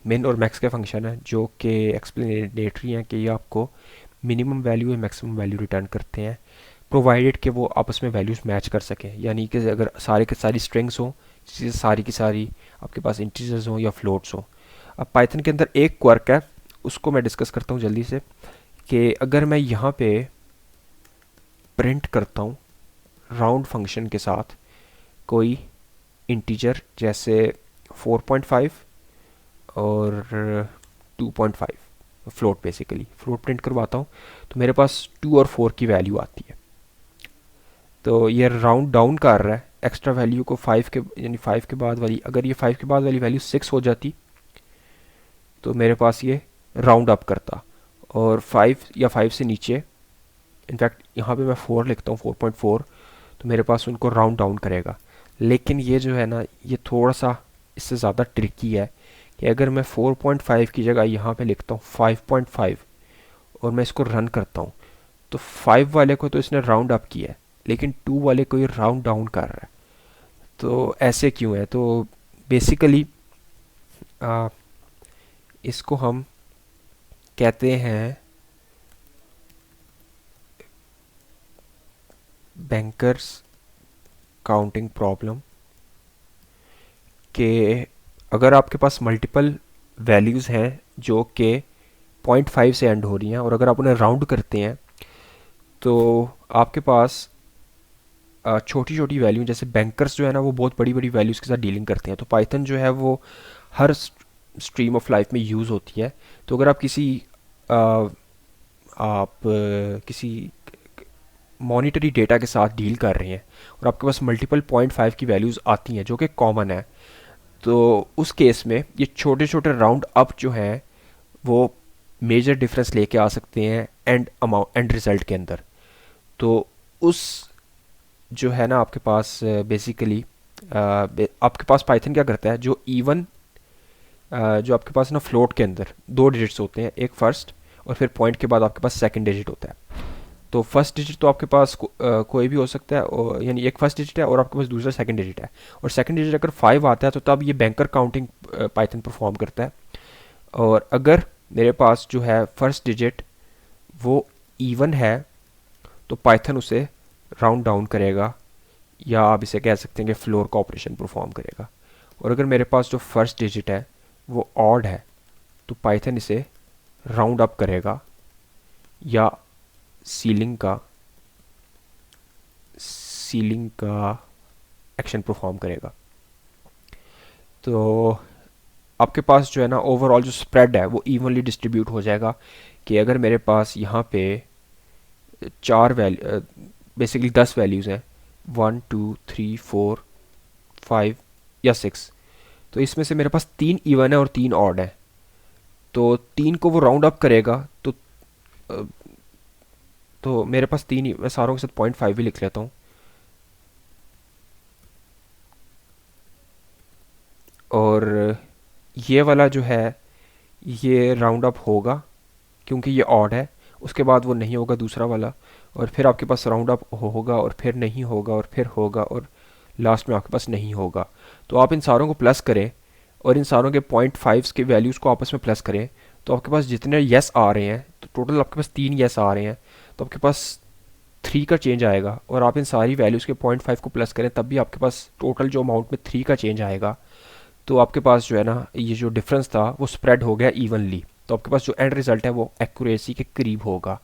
मिन और मैक्स के फंक्शन है, जो कि एक्सप्लेनेटरी हैं कि ये आपको मिनिमम वैल्यू या मैक्सिमम वैल्यू रिटर्न करते हैं, प्रोवाइडेड कि वो आपस में वैल्यूज़ मैच कर सकें। यानी कि अगर सारे के सारी स्ट्रिंग्स हों, सारी की सारी आपके पास इंटीजर्स हों या फ्लोट्स हों। अब पाइथन के अंदर एक क्वर्क है, उसको मैं डिस्कस करता हूँ जल्दी से, कि अगर मैं यहाँ पे प्रिंट करता हूँ राउंड फंक्शन के साथ कोई इंटीजर जैसे 4.5 और 2.5, फ्लोट, बेसिकली फ्लोट प्रिंट करवाता हूँ, तो मेरे पास 2 और 4 की वैल्यू आती है। तो ये राउंड डाउन कर रहा है एक्स्ट्रा वैल्यू को 5 के, यानी 5 के बाद वाली, अगर ये 5 के बाद वाली वैल्यू 6 हो जाती तो मेरे पास ये राउंड अप करता, और 5 या 5 से नीचे, इनफैक्ट यहाँ पे मैं 4 लिखता हूँ 4.4, तो मेरे पास उनको राउंड डाउन करेगा। लेकिन ये जो है ना, ये थोड़ा सा इससे ज़्यादा ट्रिकी है कि अगर मैं 4.5 की जगह यहाँ पे लिखता हूँ 5.5 और मैं इसको रन करता हूँ, तो 5 वाले को तो इसने राउंड अप किया है, लेकिन 2 वाले को ये राउंड डाउन कर रहा है। तो ऐसे क्यों है? तो बेसिकली इसको हम कहते हैं बैंकर्स काउंटिंग प्रॉब्लम, कि अगर आपके पास मल्टीपल वैल्यूज़ हैं जो कि 0.5 से एंड हो रही हैं, और अगर आप उन्हें राउंड करते हैं तो आपके पास छोटी छोटी वैल्यू, जैसे बैंकर्स जो है ना वो बहुत बड़ी बड़ी वैल्यूज़ के साथ डीलिंग करते हैं। तो पाइथन जो है वो हर स्ट्रीम ऑफ लाइफ में यूज़ होती है। तो अगर आप किसी मॉनिटरी डेटा के साथ डील कर रहे हैं और आपके पास मल्टीपल 0.5 की वैल्यूज़ आती हैं जो कि कॉमन है, तो उस केस में ये छोटे छोटे राउंड अप जो हैं वो मेजर डिफरेंस लेके आ सकते हैं एंड रिजल्ट के अंदर। तो उस जो है ना आपके पास बेसिकली आपके पास पाइथन क्या करता है, जो इवन जो आपके पास ना फ्लोट के अंदर 2 डिजिट्स होते हैं, एक फर्स्ट और फिर पॉइंट के बाद आपके पास सेकंड डिजिट होता है। तो फर्स्ट डिजिट तो आपके पास कोई भी हो सकता है, और यानी एक फर्स्ट डिजिट है और आपके पास दूसरा सेकंड डिजिट है, और सेकंड डिजिट अगर 5 आता है तो तब ये बैंकर काउंटिंग पाइथन परफॉर्म करता है। और अगर मेरे पास जो है फर्स्ट डिजिट वो इवन है तो पाइथन उसे राउंड डाउन करेगा, या आप इसे कह सकते हैं कि फ्लोर का ऑपरेशन परफॉर्म करेगा। और अगर मेरे पास जो फर्स्ट डिजिट है वो ऑड है तो पाइथन इसे राउंड अप करेगा या सीलिंग का एक्शन परफॉर्म करेगा। तो आपके पास जो है ना ओवरऑल जो स्प्रेड है वो इवनली डिस्ट्रीब्यूट हो जाएगा, कि अगर मेरे पास यहाँ पे 4 वैल्यू, बेसिकली 10 वैल्यूज़ हैं, 1 2 3 4 5 या 6, तो इसमें से मेरे पास 3 इवन है और 3 ऑड है, तो 3 को वो राउंड अप करेगा। तो मेरे पास 3 ही, मैं सारों के साथ 0.5 भी लिख लेता हूँ। और ये वाला जो है ये राउंड अप होगा क्योंकि ये ऑड है, उसके बाद वो नहीं होगा दूसरा वाला, और फिर आपके पास राउंड अप होगा और फिर नहीं होगा और फिर होगा और लास्ट में आपके पास नहीं होगा। तो आप इन सारों को प्लस करें और इन सारों के 0.5 के वैल्यूज़ को आपस में प्लस करें, तो आपके पास जितने येस आ रहे हैं, तो टोटल आपके पास 3 येस आ रहे हैं, तो आपके पास 3 का चेंज आएगा। और आप इन सारी वैल्यूज़ के 0.5 को प्लस करें तब भी आपके पास टोटल जो अमाउंट में 3 का चेंज आएगा। तो आपके पास जो है ना ये जो डिफरेंस था वो स्प्रेड हो गया इवनली, तो आपके पास जो एंड रिजल्ट है वो एक्यूरेसी के करीब होगा।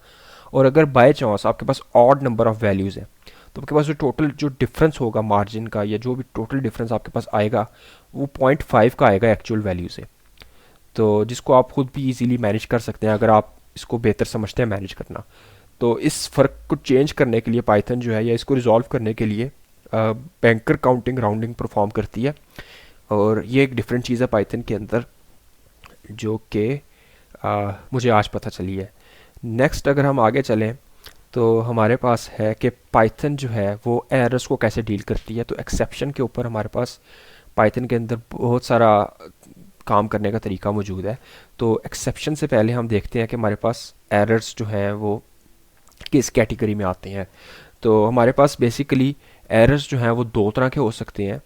और अगर बाय चांस आपके पास ऑड नंबर ऑफ वैल्यूज़ है, तो आपके पास जो टोटल जो डिफरेंस होगा मार्जिन का, या जो भी टोटल डिफरेंस आपके पास आएगा, वो 0.5 का आएगा एक्चुअल वैल्यू से। तो जिसको आप खुद भी इजीली मैनेज कर सकते हैं अगर आप इसको बेहतर समझते हैं मैनेज करना। तो इस फ़र्क को चेंज करने के लिए पाइथन जो है, या इसको रिजॉल्व करने के लिए बैंकर काउंटिंग राउंडिंग परफॉर्म करती है। और ये एक डिफरेंट चीज़ है पाइथन के अंदर, जो कि मुझे आज पता चली है। नेक्स्ट अगर हम आगे चलें तो हमारे पास है कि पाइथन जो है वो एरर्स को कैसे डील करती है। तो एक्सेप्शन के ऊपर हमारे पास पाइथन के अंदर बहुत सारा काम करने का तरीका मौजूद है। तो एक्सेप्शन से पहले हम देखते हैं कि हमारे पास एरर्स जो हैं वो किस कैटेगरी में आते हैं। तो हमारे पास बेसिकली एरर्स जो हैं वो दो तरह के हो सकते हैं।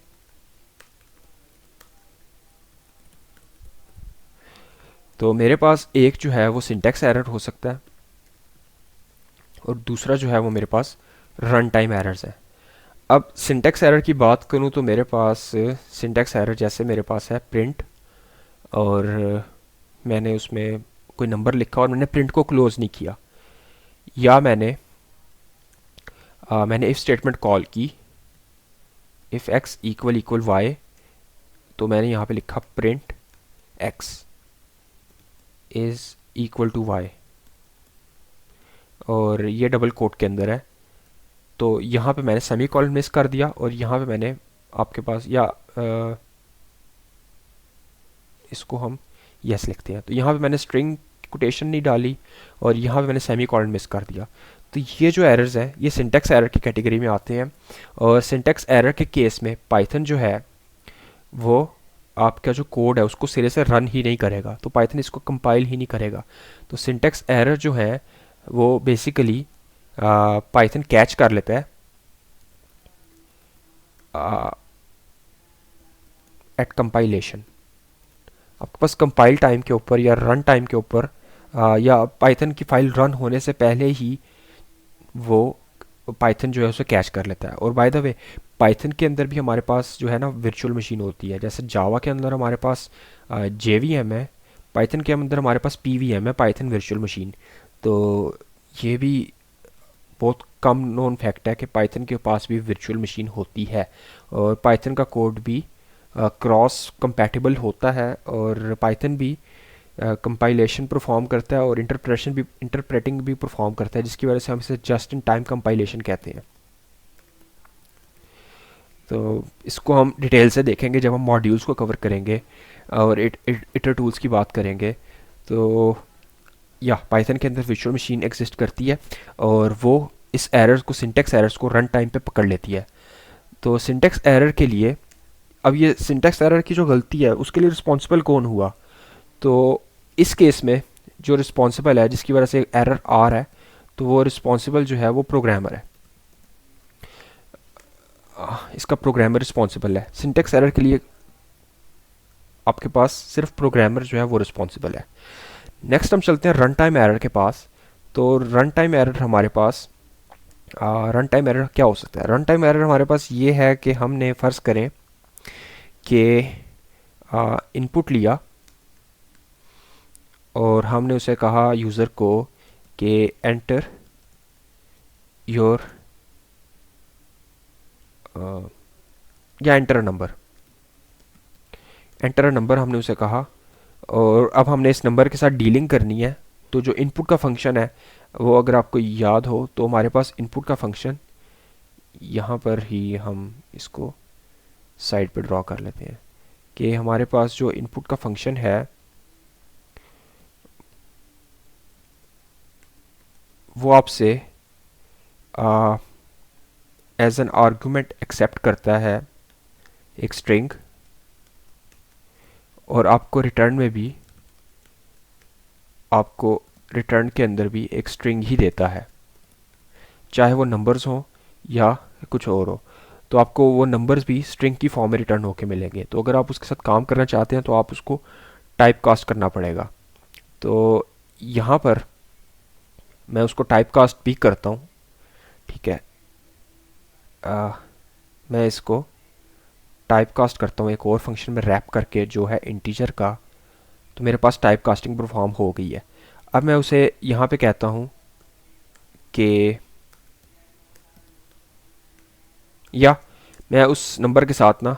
तो मेरे पास एक जो है वो सिंटैक्स एरर हो सकता है, और दूसरा जो है वो मेरे पास रन टाइम एरर्स है। अब सिंटैक्स एरर की बात करूं तो मेरे पास सिंटैक्स एरर जैसे मेरे पास है प्रिंट, और मैंने उसमें कोई नंबर लिखा और मैंने प्रिंट को क्लोज नहीं किया, या मैंने इफ स्टेटमेंट कॉल की, if x equal equal y, तो मैंने यहाँ पे लिखा print x is equal to y, और ये डबल कोट के अंदर है। तो यहाँ पे मैंने सेमी कॉलन मिस कर दिया, और यहाँ पे मैंने आपके पास इसको हम यस लिखते हैं। तो यहाँ पे मैंने स्ट्रिंग कोटेशन नहीं डाली, और यहाँ पे मैंने सेमी कॉलन मिस कर दिया। तो ये जो एरर्स हैं ये सिंटैक्स एरर की कैटेगरी में आते हैं। और सिंटैक्स एरर के केस में पाइथन जो है वो आपका जो कोड है उसको सिरे से रन ही नहीं करेगा, तो पाइथन इसको कंपाइल ही नहीं करेगा। तो सिंटैक्स एरर जो है वो बेसिकली पाइथन कैच कर लेता है एट कंपाइलेशन। आपके पास कंपाइल टाइम के ऊपर या रन टाइम के ऊपर या पाइथन की फाइल रन होने से पहले ही वो पाइथन जो है उसे कैच कर लेता है। और बाय द वे पाइथन के अंदर भी हमारे पास जो है ना वर्चुअल मशीन होती है। जैसे जावा के अंदर हमारे पास JVM है, पाइथन के अंदर हमारे पास PVM है, पाइथन वर्चुअल मशीन। तो ये भी बहुत कम नोन फैक्ट है कि पाइथन के पास भी वर्चुअल मशीन होती है, और पाइथन का कोड भी क्रॉस कंपैटिबल होता है, और पाइथन भी कंपाइलेशन परफॉर्म करता है और इंटरप्रेटिंग भी परफॉर्म करता है, जिसकी वजह से हम इसे जस्ट इन टाइम कंपाइलेशन कहते हैं। तो इसको हम डिटेल से देखेंगे जब हम मॉड्यूल्स को कवर करेंगे और इटर टूल्स की बात करेंगे। तो या पाइथन के अंदर वर्चुअल मशीन एग्जिस्ट करती है, और वो इस एरर्स को, सिंटैक्स एरर्स को रन टाइम पे पकड़ लेती है। तो सिंटैक्स एरर के लिए, अब ये सिंटैक्स एरर की जो गलती है उसके लिए रिस्पॉन्सिबल कौन हुआ। तो इस केस में जो रिस्पॉन्सिबल है, जिसकी वजह से एरर आ रहा है, तो वो रिस्पॉन्सिबल जो है वो प्रोग्रामर है। इसका प्रोग्रामर रिस्पॉन्सिबल है। सिंटैक्स एरर के लिए आपके पास सिर्फ प्रोग्रामर जो है वो रिस्पॉन्सिबल है। नेक्स्ट हम चलते हैं रन टाइम एरर के पास। तो रन टाइम एरर हमारे पास रन टाइम एरर क्या हो सकता है। रन टाइम एरर हमारे पास ये है कि हमने फ़र्ज़ करें कि इनपुट लिया और हमने उसे कहा यूज़र को कि एंटर योर या एंटर अ नंबर हमने उसे कहा, और अब हमने इस नंबर के साथ डीलिंग करनी है। तो जो इनपुट का फंक्शन है वो अगर आपको याद हो तो हमारे पास इनपुट का फंक्शन, यहाँ पर ही हम इसको साइड पे ड्रॉ कर लेते हैं कि हमारे पास जो इनपुट का फंक्शन है वो आपसे एज एन आर्गुमेंट एक्सेप्ट करता है एक स्ट्रिंग, और आपको रिटर्न के अंदर भी एक स्ट्रिंग ही देता है, चाहे वो नंबर्स हो या कुछ और हो। तो आपको वो नंबर्स भी स्ट्रिंग की फॉर्म में रिटर्न होके मिलेंगे। तो अगर आप उसके साथ काम करना चाहते हैं तो आप उसको टाइप कास्ट करना पड़ेगा। तो यहाँ पर मैं उसको टाइप कास्ट भी करता हूँ, ठीक है। मैं इसको टाइप कास्ट करता हूँ एक और फंक्शन में रैप करके जो है इंटीजर का। तो मेरे पास टाइप कास्टिंग परफॉर्म हो गई है। अब मैं उसे यहाँ पे कहता हूँ कि या मैं उस नंबर के साथ ना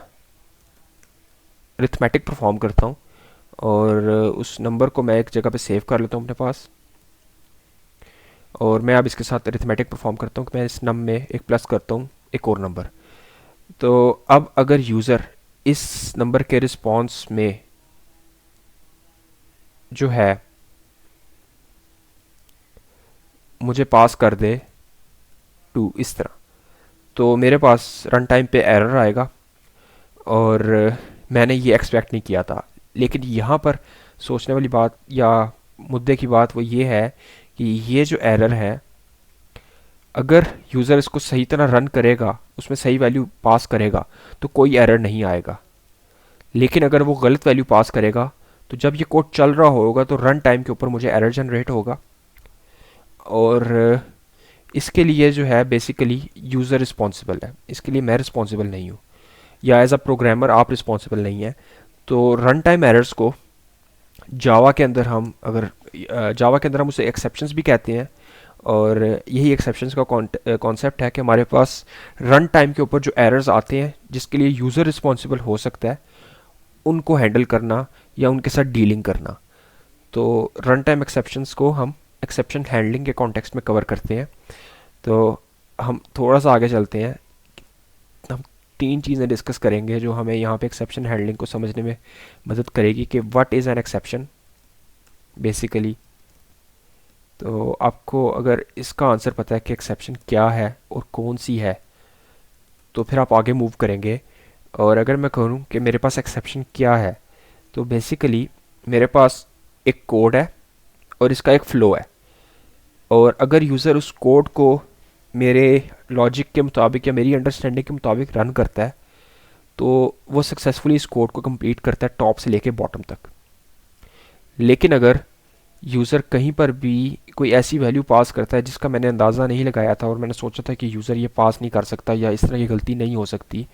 अरिथमेटिक परफॉर्म करता हूँ और उस नंबर को मैं एक जगह पे सेव कर लेता हूँ अपने पास, और मैं अब इसके साथ अरिथमेटिक परफॉर्म करता हूँ कि मैं इस नम में एक प्लस करता हूँ एक और नंबर। तो अब अगर यूज़र इस नंबर के रिस्पॉन्स में जो है मुझे पास कर दे टू इस तरह, तो मेरे पास रन टाइम पे एरर आएगा और मैंने ये एक्सपेक्ट नहीं किया था। लेकिन यहाँ पर सोचने वाली बात या मुद्दे की बात वो ये है कि ये जो एरर है, अगर यूज़र इसको सही तरह रन करेगा, उसमें सही वैल्यू पास करेगा, तो कोई एरर नहीं आएगा। लेकिन अगर वो गलत वैल्यू पास करेगा, तो जब ये कोड चल रहा होगा तो रन टाइम के ऊपर मुझे एरर जनरेट होगा, और इसके लिए जो है बेसिकली यूज़र रिस्पॉन्सिबल है, इसके लिए मैं रिस्पॉन्सिबल नहीं हूँ, या एज अ प्रोग्रामर आप रिस्पॉन्सिबल नहीं है। तो रन टाइम एरर्स को जावा के अंदर हम अगर जावा के अंदर हम उसे एक्सेप्शंस भी कहते हैं, और यही एक्सेप्शंस का कॉन्सेप्ट है कि हमारे पास रन टाइम के ऊपर जो एरर्स आते हैं जिसके लिए यूज़र रिस्पॉन्सिबल हो सकता है, उनको हैंडल करना या उनके साथ डीलिंग करना। तो रन टाइम एक्सेप्शंस को हम एक्सेप्शन हैंडलिंग के कॉन्टेक्स्ट में कवर करते हैं। तो हम थोड़ा सा आगे चलते हैं, हम तीन चीज़ें डिस्कस करेंगे जो हमें यहाँ पे एक्सेप्शन हैंडलिंग को समझने में मदद करेगी कि what is an exception basically. तो आपको अगर इसका आंसर पता है कि एक्सेप्शन क्या है और कौन सी है, तो फिर आप आगे मूव करेंगे। और अगर मैं कहूँ कि मेरे पास एक्सेप्शन क्या है, तो बेसिकली मेरे पास एक कोड है और इसका एक फ़्लो है, और अगर यूज़र उस कोड को मेरे लॉजिक के मुताबिक या मेरी अंडरस्टैंडिंग के मुताबिक रन करता है, तो वो सक्सेसफुली इस कोड को कंप्लीट करता है टॉप से लेके बॉटम तक। लेकिन अगर यूज़र कहीं पर भी कोई ऐसी वैल्यू पास करता है जिसका मैंने अंदाज़ा नहीं लगाया था और मैंने सोचा था कि यूज़र ये पास नहीं कर सकता या इस तरह की गलती नहीं हो सकती,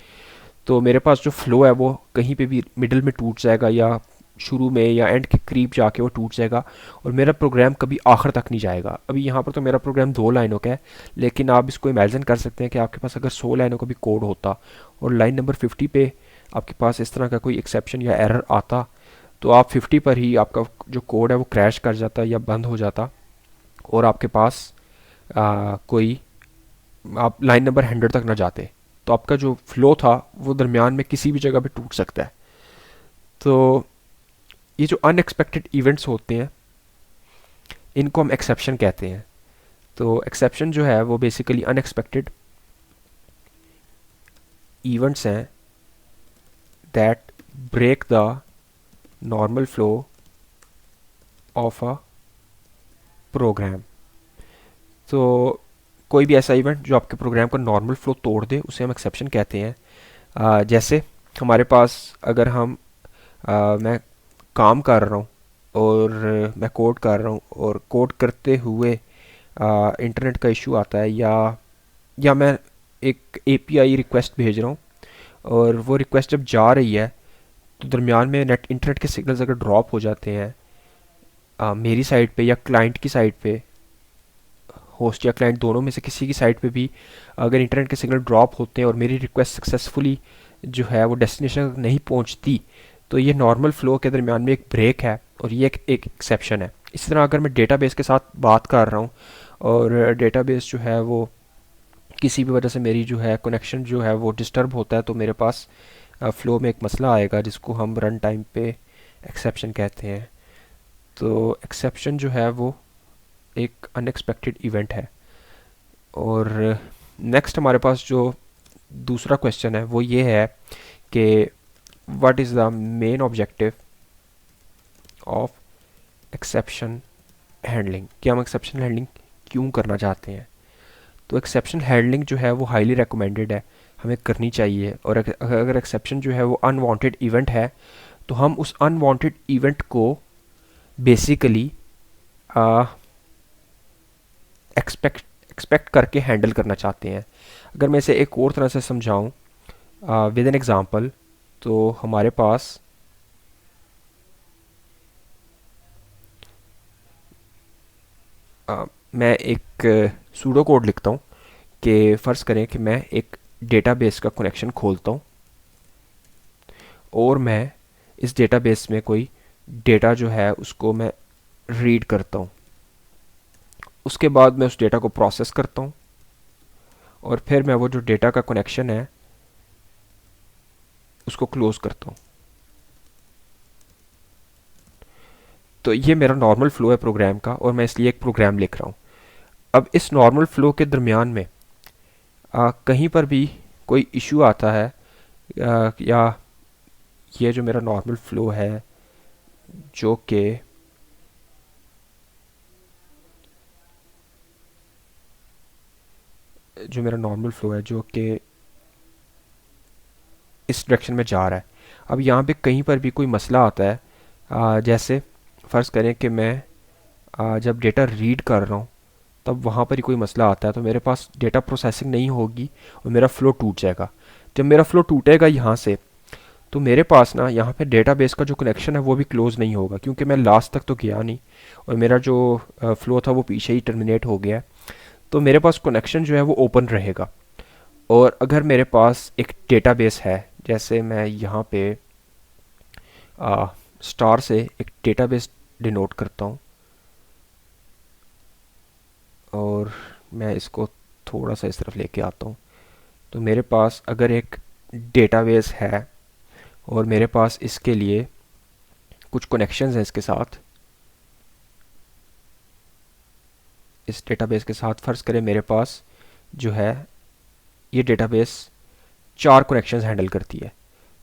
तो मेरे पास जो फ़्लो है वो कहीं पे भी मिडल में टूट जाएगा या शुरू में या एंड के करीब जाके वो टूट जाएगा, और मेरा प्रोग्राम कभी आखिर तक नहीं जाएगा। अभी यहाँ पर तो मेरा प्रोग्राम 2 लाइनों का है, लेकिन आप इसको इमेजिन कर सकते हैं कि आपके पास अगर 100 लाइनों का भी कोड होता और लाइन नंबर 50 पे आपके पास इस तरह का कोई एक्सेप्शन या एरर आता, तो आप 50 पर ही आपका जो कोड है वो क्रैश कर जाता या बंद हो जाता, और आपके पास कोई आप लाइन नंबर 100 तक ना जाते। तो आपका जो फ्लो था वो दरमियान में किसी भी जगह पे टूट सकता है। तो ये जो अनएक्सपेक्टेड इवेंट्स होते हैं इनको हम एक्सेप्शन कहते हैं। तो एक्सेप्शन जो है वो बेसिकली अनएक्सपेक्टेड इवेंट्स हैं that break the normal flow of a program. तो कोई भी ऐसा इवेंट जो आपके प्रोग्राम का नॉर्मल फ्लो तोड़ दे उसे हम एक्सेप्शन कहते हैं। जैसे हमारे पास अगर मैं काम कर रहा हूँ और मैं कोड कर रहा हूँ और कोड करते हुए इंटरनेट का इशू आता है, या मैं एक एपीआई रिक्वेस्ट भेज रहा हूँ और वो रिक्वेस्ट जब जा रही है तो दरमियान में इंटरनेट के सिग्नल्स अगर ड्रॉप हो जाते हैं मेरी साइड पे या क्लाइंट की साइड पे, होस्ट या क्लाइंट दोनों में से किसी की साइड पे भी अगर इंटरनेट के सिग्नल ड्रॉप होते हैं और मेरी रिक्वेस्ट सक्सेसफुली जो है वो डेस्टिनेशन तक नहीं पहुंचती, तो ये नॉर्मल फ्लो के दरमियान में एक ब्रेक है और ये एक एक्सेप्शन है। इसी तरह अगर मैं डेटाबेस के साथ बात कर रहा हूँ और डेटाबेस जो है वो किसी भी वजह से मेरी जो है कनेक्शन जो है वो डिस्टर्ब होता है, तो मेरे पास फ़्लो में एक मसला आएगा जिसको हम रन टाइम पे एक्सेप्शन कहते हैं। तो एक्सेप्शन जो है वो एक अनएक्सपेक्टेड इवेंट है। और नेक्स्ट हमारे पास जो दूसरा क्वेश्चन है वो ये है कि what is the main objective of exception handling, कि हम एक्सेप्शन हैंडलिंग क्यों करना चाहते हैं। तो एक्सेप्शन हैंडलिंग जो है वो हाईली रिकमेंडेड है, हमें करनी चाहिए। और अगर एक्सेप्शन जो है वो अनवांटेड इवेंट है तो हम उस अनवांटेड इवेंट को बेसिकली एक्सपेक्ट करके हैंडल करना चाहते हैं। अगर मैं इसे एक और तरह से समझाऊं विद एन एग्जांपल, तो हमारे पास मैं एक सूडो कोड लिखता हूँ कि फ़र्ज़ करें कि मैं एक डेटाबेस का कनेक्शन खोलता हूँ और मैं इस डेटाबेस में कोई डेटा जो है उसको मैं रीड करता हूँ। उसके बाद मैं उस डेटा को प्रोसेस करता हूँ और फिर मैं वो जो डेटा का कनेक्शन है उसको क्लोज करता हूँ। तो ये मेरा नॉर्मल फ्लो है प्रोग्राम का, और मैं इसलिए एक प्रोग्राम लिख रहा हूँ। अब इस नॉर्मल फ्लो के दरमियान में कहीं पर भी कोई इशू आता है, या ये जो मेरा नॉर्मल फ्लो है जो कि जो कि इस डायरेक्शन में जा रहा है। अब यहाँ पे कहीं पर भी कोई मसला आता है, जैसे फ़र्ज़ करें कि मैं जब डेटा रीड कर रहा हूँ तब वहाँ पर ही कोई मसला आता है, तो मेरे पास डेटा प्रोसेसिंग नहीं होगी और मेरा फ़्लो टूट जाएगा। जब मेरा फ़्लो टूटेगा यहाँ से, तो मेरे पास ना यहाँ पे डेटाबेस का जो कनेक्शन है वो भी क्लोज़ नहीं होगा, क्योंकि मैं लास्ट तक तो गया नहीं और मेरा जो फ़्लो था वो पीछे ही टर्मिनेट हो गया। तो मेरे पास कनेक्शन जो है वो ओपन रहेगा। और अगर मेरे पास एक डेटाबेस है, जैसे मैं यहाँ पे स्टार से एक डेटाबेस डिनोट करता हूँ और मैं इसको थोड़ा सा इस तरफ लेके आता हूँ, तो मेरे पास अगर एक डेटाबेस है और मेरे पास इसके लिए कुछ कनेक्शंस हैं इसके साथ, इस डेटाबेस के साथ फ़र्ज़ करें मेरे पास जो है ये डेटाबेस 4 कनेक्शंस हैंडल करती है,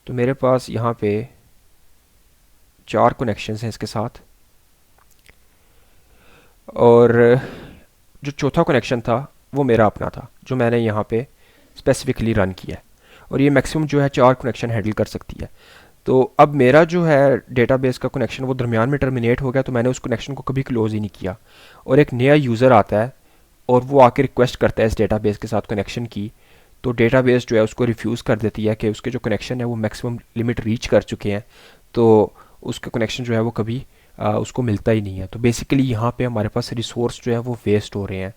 तो मेरे पास यहाँ पे 4 कनेक्शंस हैं इसके साथ, और जो चौथा कनेक्शन था वो मेरा अपना था जो मैंने यहाँ पे स्पेसिफिकली रन किया है, और ये मैक्सिमम जो है 4 कनेक्शन हैंडल कर सकती है। तो अब मेरा जो है डेटाबेस का कनेक्शन वो दरमियान में टर्मिनेट हो गया, तो मैंने उस कनेक्शन को कभी क्लोज ही नहीं किया, और एक नया यूज़र आता है और वो आके रिक्वेस्ट करता है इस डेटाबेस के साथ कनेक्शन की, तो डेटाबेस जो है उसको रिफ्यूज़ कर देती है कि उसके जो कनेक्शन है वो मैक्सिमम लिमिट रीच कर चुके हैं, तो उसका कनेक्शन जो है वो कभी उसको मिलता ही नहीं है। तो बेसिकली यहाँ पे हमारे पास रिसोर्स जो है वो वेस्ट हो रहे हैं।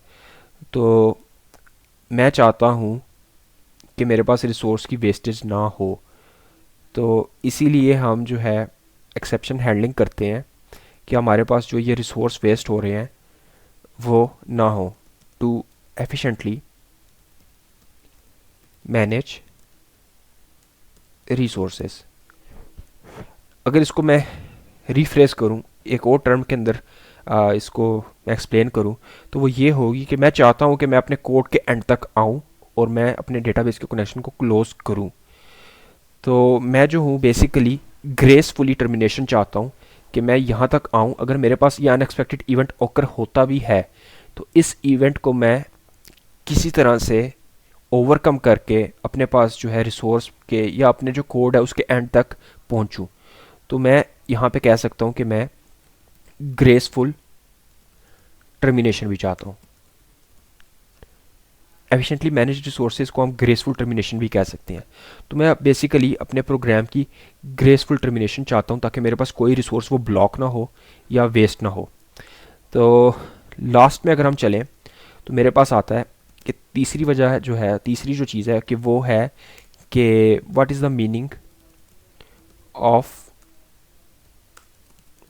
तो मैं चाहता हूँ कि मेरे पास रिसोर्स की वेस्टेज ना हो, तो इसीलिए हम जो है एक्सेप्शन हैंडलिंग करते हैं कि हमारे पास जो ये रिसोर्स वेस्ट हो रहे हैं वो ना हो, टू एफिशिएंटली मैनेज रिसोर्सेज। अगर इसको मैं रिफ्रेश करूं एक और टर्म के अंदर, इसको मैं एक्सप्लेन करूं, तो वो ये होगी कि मैं चाहता हूं कि मैं अपने कोड के एंड तक आऊं और मैं अपने डेटाबेस के कनेक्शन को क्लोज करूं। तो मैं जो हूँ बेसिकली ग्रेसफुली टर्मिनेशन चाहता हूँ कि मैं यहाँ तक आऊँ। अगर मेरे पास ये अनएक्सपेक्टेड इवेंट ओकर होता भी है तो इस इवेंट को मैं किसी तरह से ओवरकम करके अपने पास जो है रिसोर्स के या अपने जो कोड है उसके एंड तक पहुँचूँ। तो मैं यहाँ पे कह सकता हूँ कि मैं ग्रेसफुल टर्मिनेशन भी चाहता हूँ। एफिशिएंटली मैनेज रिसोर्सेज को हम ग्रेसफुल टर्मिनेशन भी कह सकते हैं। तो मैं बेसिकली अपने प्रोग्राम की ग्रेसफुल टर्मिनेशन चाहता हूँ ताकि मेरे पास कोई रिसोर्स वो ब्लॉक ना हो या वेस्ट ना हो। तो लास्ट में अगर हम चलें तो मेरे पास आता है कि तीसरी वजह जो है, तीसरी जो चीज़ है कि वो है कि what is the meaning of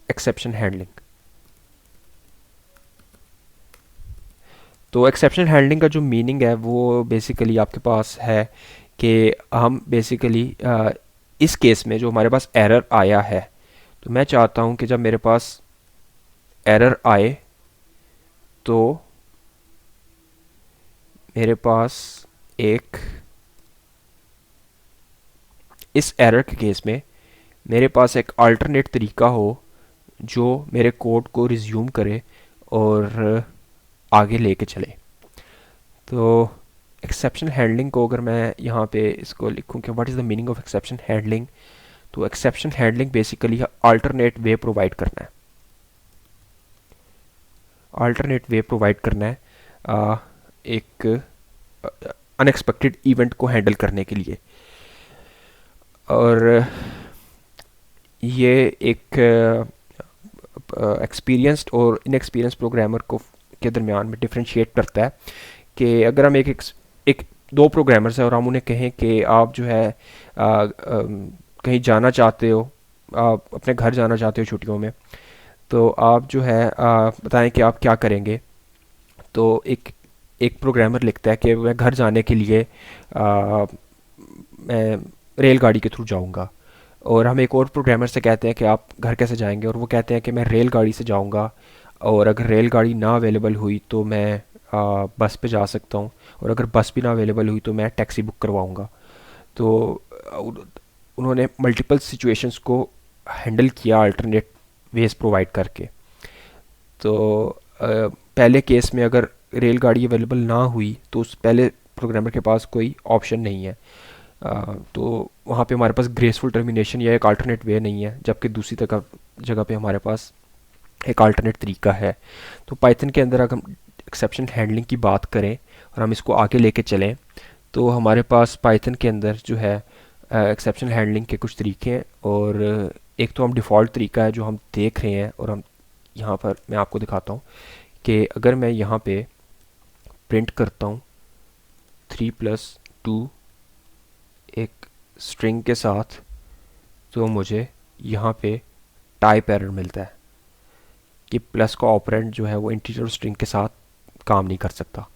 exception handling. तो एक्सेप्शन हैंडलिंग का जो मीनिंग है वो बेसिकली आपके पास है कि हम बेसिकली इस केस में जो हमारे पास एरर आया है, तो मैं चाहता हूँ कि जब मेरे पास एरर आए तो मेरे पास एक इस एरर के केस में मेरे पास एक अल्टरनेट तरीका हो जो मेरे कोड को रिज्यूम करे और आगे लेके चले। तो एक्सेप्शन हैंडलिंग को अगर मैं यहाँ पे इसको लिखूँ कि what is the meaning of exception handling, तो exception handling basically alternate way provide करना है। अल्टरनेट वे प्रोवाइड करना है एक अनएक्सपेक्टेड इवेंट को हैंडल करने के लिए। और ये एक एक्सपीरियंस्ड और इनएक्सपीरियंस प्रोग्रामर को के दरमियान में डिफरेंशिएट करता है कि अगर हम एक दो प्रोग्रामर्स हैं और हम उन्हें कहें कि आप जो है कहीं जाना चाहते हो, आप अपने घर जाना चाहते हो छुट्टियों में, तो आप जो है बताएं कि आप क्या करेंगे। तो एक एक प्रोग्रामर लिखता है कि मैं घर जाने के लिए मैं रेलगाड़ी के थ्रू जाऊंगा, और हम एक और प्रोग्रामर से कहते हैं कि आप घर कैसे जाएंगे, और वो कहते हैं कि मैं रेलगाड़ी से जाऊंगा, और अगर रेलगाड़ी ना अवेलेबल हुई तो मैं बस पे जा सकता हूँ, और अगर बस भी ना अवेलेबल हुई तो मैं टैक्सी बुक करवाऊँगा। तो उन्होंने मल्टीपल सिचुएशंस को हैंडल किया अल्टरनेट वेज प्रोवाइड करके। तो पहले केस में अगर रेलगाड़ी अवेलेबल ना हुई तो उस पहले प्रोग्रामर के पास कोई ऑप्शन नहीं है, तो वहाँ पे हमारे पास ग्रेसफुल टर्मिनेशन या एक अल्टरनेट वे नहीं है, जबकि दूसरी जगह जगह पे हमारे पास एक अल्टरनेट तरीका है। तो पाइथन के अंदर अगर हम एक्सेप्शन हैंडलिंग की बात करें और हम इसको आगे लेके चलें, तो हमारे पास पाइथन के अंदर जो है एक्सेप्शन हैंडलिंग के कुछ तरीके हैं। और एक तो हम डिफ़ॉल्ट तरीका है जो हम देख रहे हैं, और हम यहाँ पर मैं आपको दिखाता हूँ कि अगर मैं यहाँ पे प्रिंट करता हूँ 3+2 एक स्ट्रिंग के साथ, तो मुझे यहाँ पे टाइप एरर मिलता है कि प्लस का ऑपरेंड जो है वो इंटीजर और स्ट्रिंग के साथ काम नहीं कर सकता।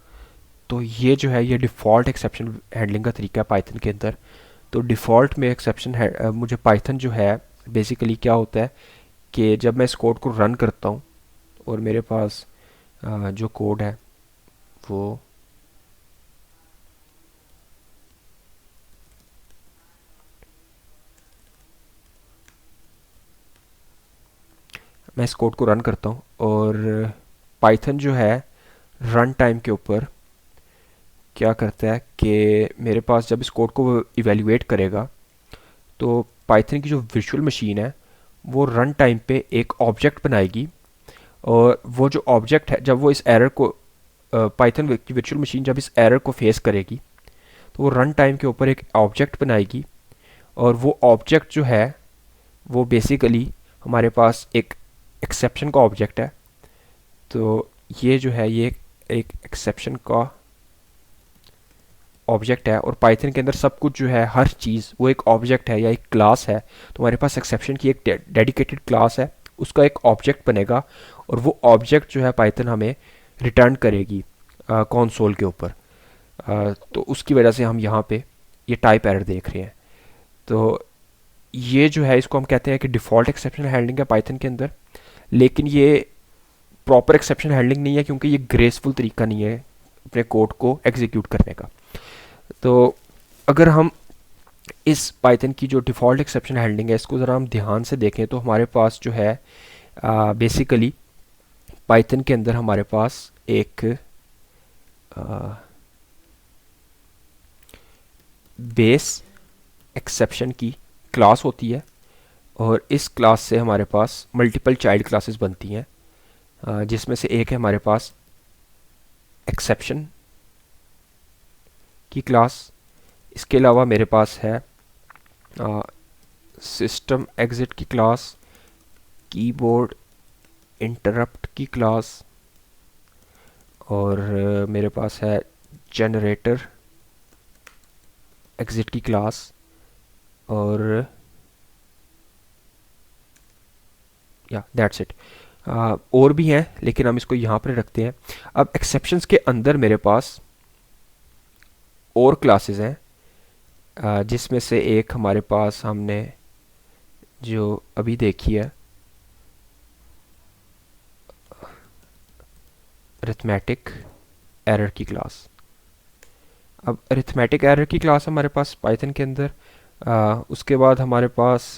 तो ये जो है ये डिफ़ॉल्ट एक्सेप्शन हैंडलिंग का तरीका है पाइथन के अंदर। तो डिफ़ॉल्ट में एक्सेप्शन है मुझे पाइथन जो है बेसिकली क्या होता है कि जब मैं इस कोड को रन करता हूँ और मेरे पास जो कोड है वो मैं इस कोड को रन करता हूँ, और पाइथन जो है रन टाइम के ऊपर क्या करता है कि मेरे पास जब इस कोड को इवेल्युएट करेगा, तो पाइथन की जो वर्चुअल मशीन है वो रन टाइम पे एक ऑब्जेक्ट बनाएगी, और वो जो ऑब्जेक्ट है जब वो इस एरर को पाइथन की वर्चुअल मशीन जब इस एरर को फेस करेगी तो वो रन टाइम के ऊपर एक ऑब्जेक्ट बनाएगी, और वो ऑब्जेक्ट जो है वो बेसिकली हमारे पास एक एक्सेप्शन का ऑब्जेक्ट है। तो ये जो है ये एक एक्सेप्शन का ऑब्जेक्ट है, और पाइथन के अंदर सब कुछ जो है हर चीज़ वो एक ऑब्जेक्ट है या एक क्लास है। तो हमारे पास एक्सेप्शन की एक डेडिकेटेड क्लास है, उसका एक ऑब्जेक्ट बनेगा, और वो ऑब्जेक्ट जो है पाइथन हमें रिटर्न करेगी कंसोल के ऊपर। तो उसकी वजह से हम यहाँ पे ये टाइप एरर देख रहे हैं। तो ये जो है इसको हम कहते हैं कि डिफ़ॉल्ट एक्सेप्शन हैंडलिंग है पाइथन के अंदर, लेकिन ये प्रॉपर एक्सेप्शन हैंडलिंग नहीं है क्योंकि ये ग्रेसफुल तरीका नहीं है अपने कोड को एग्जीक्यूट करने का। तो अगर हम इस पाइथन की जो डिफ़ॉल्ट एक्सेप्शन हैंडलिंग है इसको ज़रा हम ध्यान से देखें, तो हमारे पास जो है बेसिकली पाइथन के अंदर हमारे पास एक बेस एक्सेप्शन की क्लास होती है, और इस क्लास से हमारे पास मल्टीपल चाइल्ड क्लासेस बनती हैं, जिसमें से एक है हमारे पास एक्सेप्शन की क्लास। इसके अलावा मेरे पास है सिस्टम एग्जिट की क्लास, कीबोर्ड इंटरप्ट की क्लास, और मेरे पास है जनरेटर एग्जिट की क्लास, और या दैट्स इट। और भी हैं लेकिन हम इसको यहाँ पर रखते हैं। अब एक्सेप्शंस के अंदर मेरे पास और क्लासेस हैं, जिसमें से एक हमारे पास हमने जो अभी देखी है अरिथमेटिक एरर की क्लास। अब अरिथमेटिक एरर की क्लास हमारे पास पाइथन के अंदर, उसके बाद हमारे पास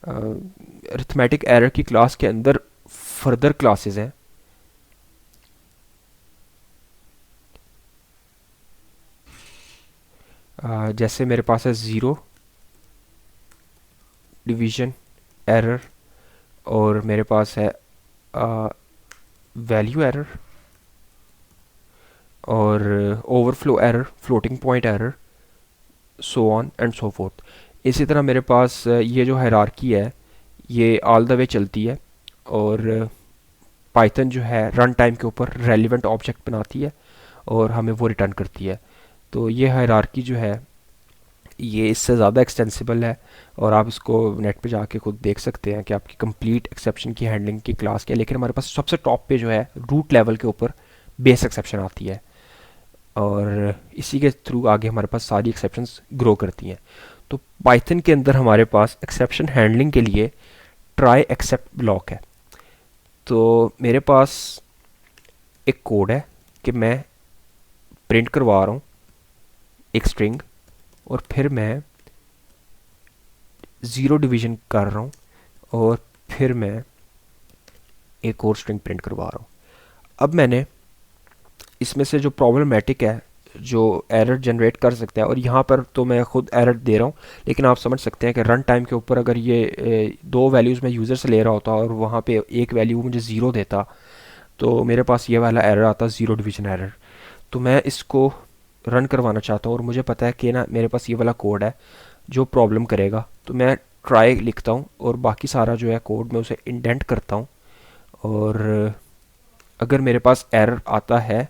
अरिथमेटिक एरर की क्लास के अंदर फर्दर क्लासेस हैं। जैसे मेरे पास है ज़ीरो डिवीज़न एरर, और मेरे पास है वैल्यू एरर, और overflow error, floating point error, so on and so fourth. इसी तरह मेरे पास ये जो हायरार्की है ये ऑल द वे चलती है, और पाइथन जो है रन टाइम के ऊपर रेलिवेंट ऑब्जेक्ट बनाती है और हमें वो रिटर्न करती है। तो ये हायरार्की जो है ये इससे ज़्यादा एक्सटेंसिबल है, और आप इसको नेट पे जाके खुद देख सकते हैं कि आपकी कंप्लीट एक्सेप्शन की हैंडलिंग की क्लास क्या है। लेकिन हमारे पास सबसे टॉप पे जो है रूट लेवल के ऊपर बेस एक्सेप्शन आती है, और इसी के थ्रू आगे हमारे पास सारी एक्सेप्शंस ग्रो करती हैं। तो पाइथन के अंदर हमारे पास एक्सेप्शन हैंडलिंग के लिए ट्राई एक्सेप्ट ब्लॉक है। तो मेरे पास एक कोड है कि मैं प्रिंट करवा रहा हूँ एक स्ट्रिंग, और फिर मैं ज़ीरो डिवीज़न कर रहा हूँ, और फिर मैं एक और स्ट्रिंग प्रिंट करवा रहा हूँ। अब मैंने इसमें से जो प्रॉब्लमेटिक है, जो एरर जनरेट कर सकता है, और यहाँ पर तो मैं खुद एरर दे रहा हूँ, लेकिन आप समझ सकते हैं कि रन टाइम के ऊपर अगर ये दो वैल्यूज़ मैं यूज़र से ले रहा होता और वहाँ पे एक वैल्यू मुझे ज़ीरो देता, तो मेरे पास ये वाला एरर आता, ज़ीरो डिवीज़न एरर। तो मैं इसको रन करवाना चाहता हूँ, और मुझे पता है कि ना मेरे पास ये वाला कोड है जो प्रॉब्लम करेगा। तो मैं ट्राई लिखता हूँ, और बाकी सारा जो है कोड मैं उसे इंडेंट करता हूँ, और अगर मेरे पास एरर आता है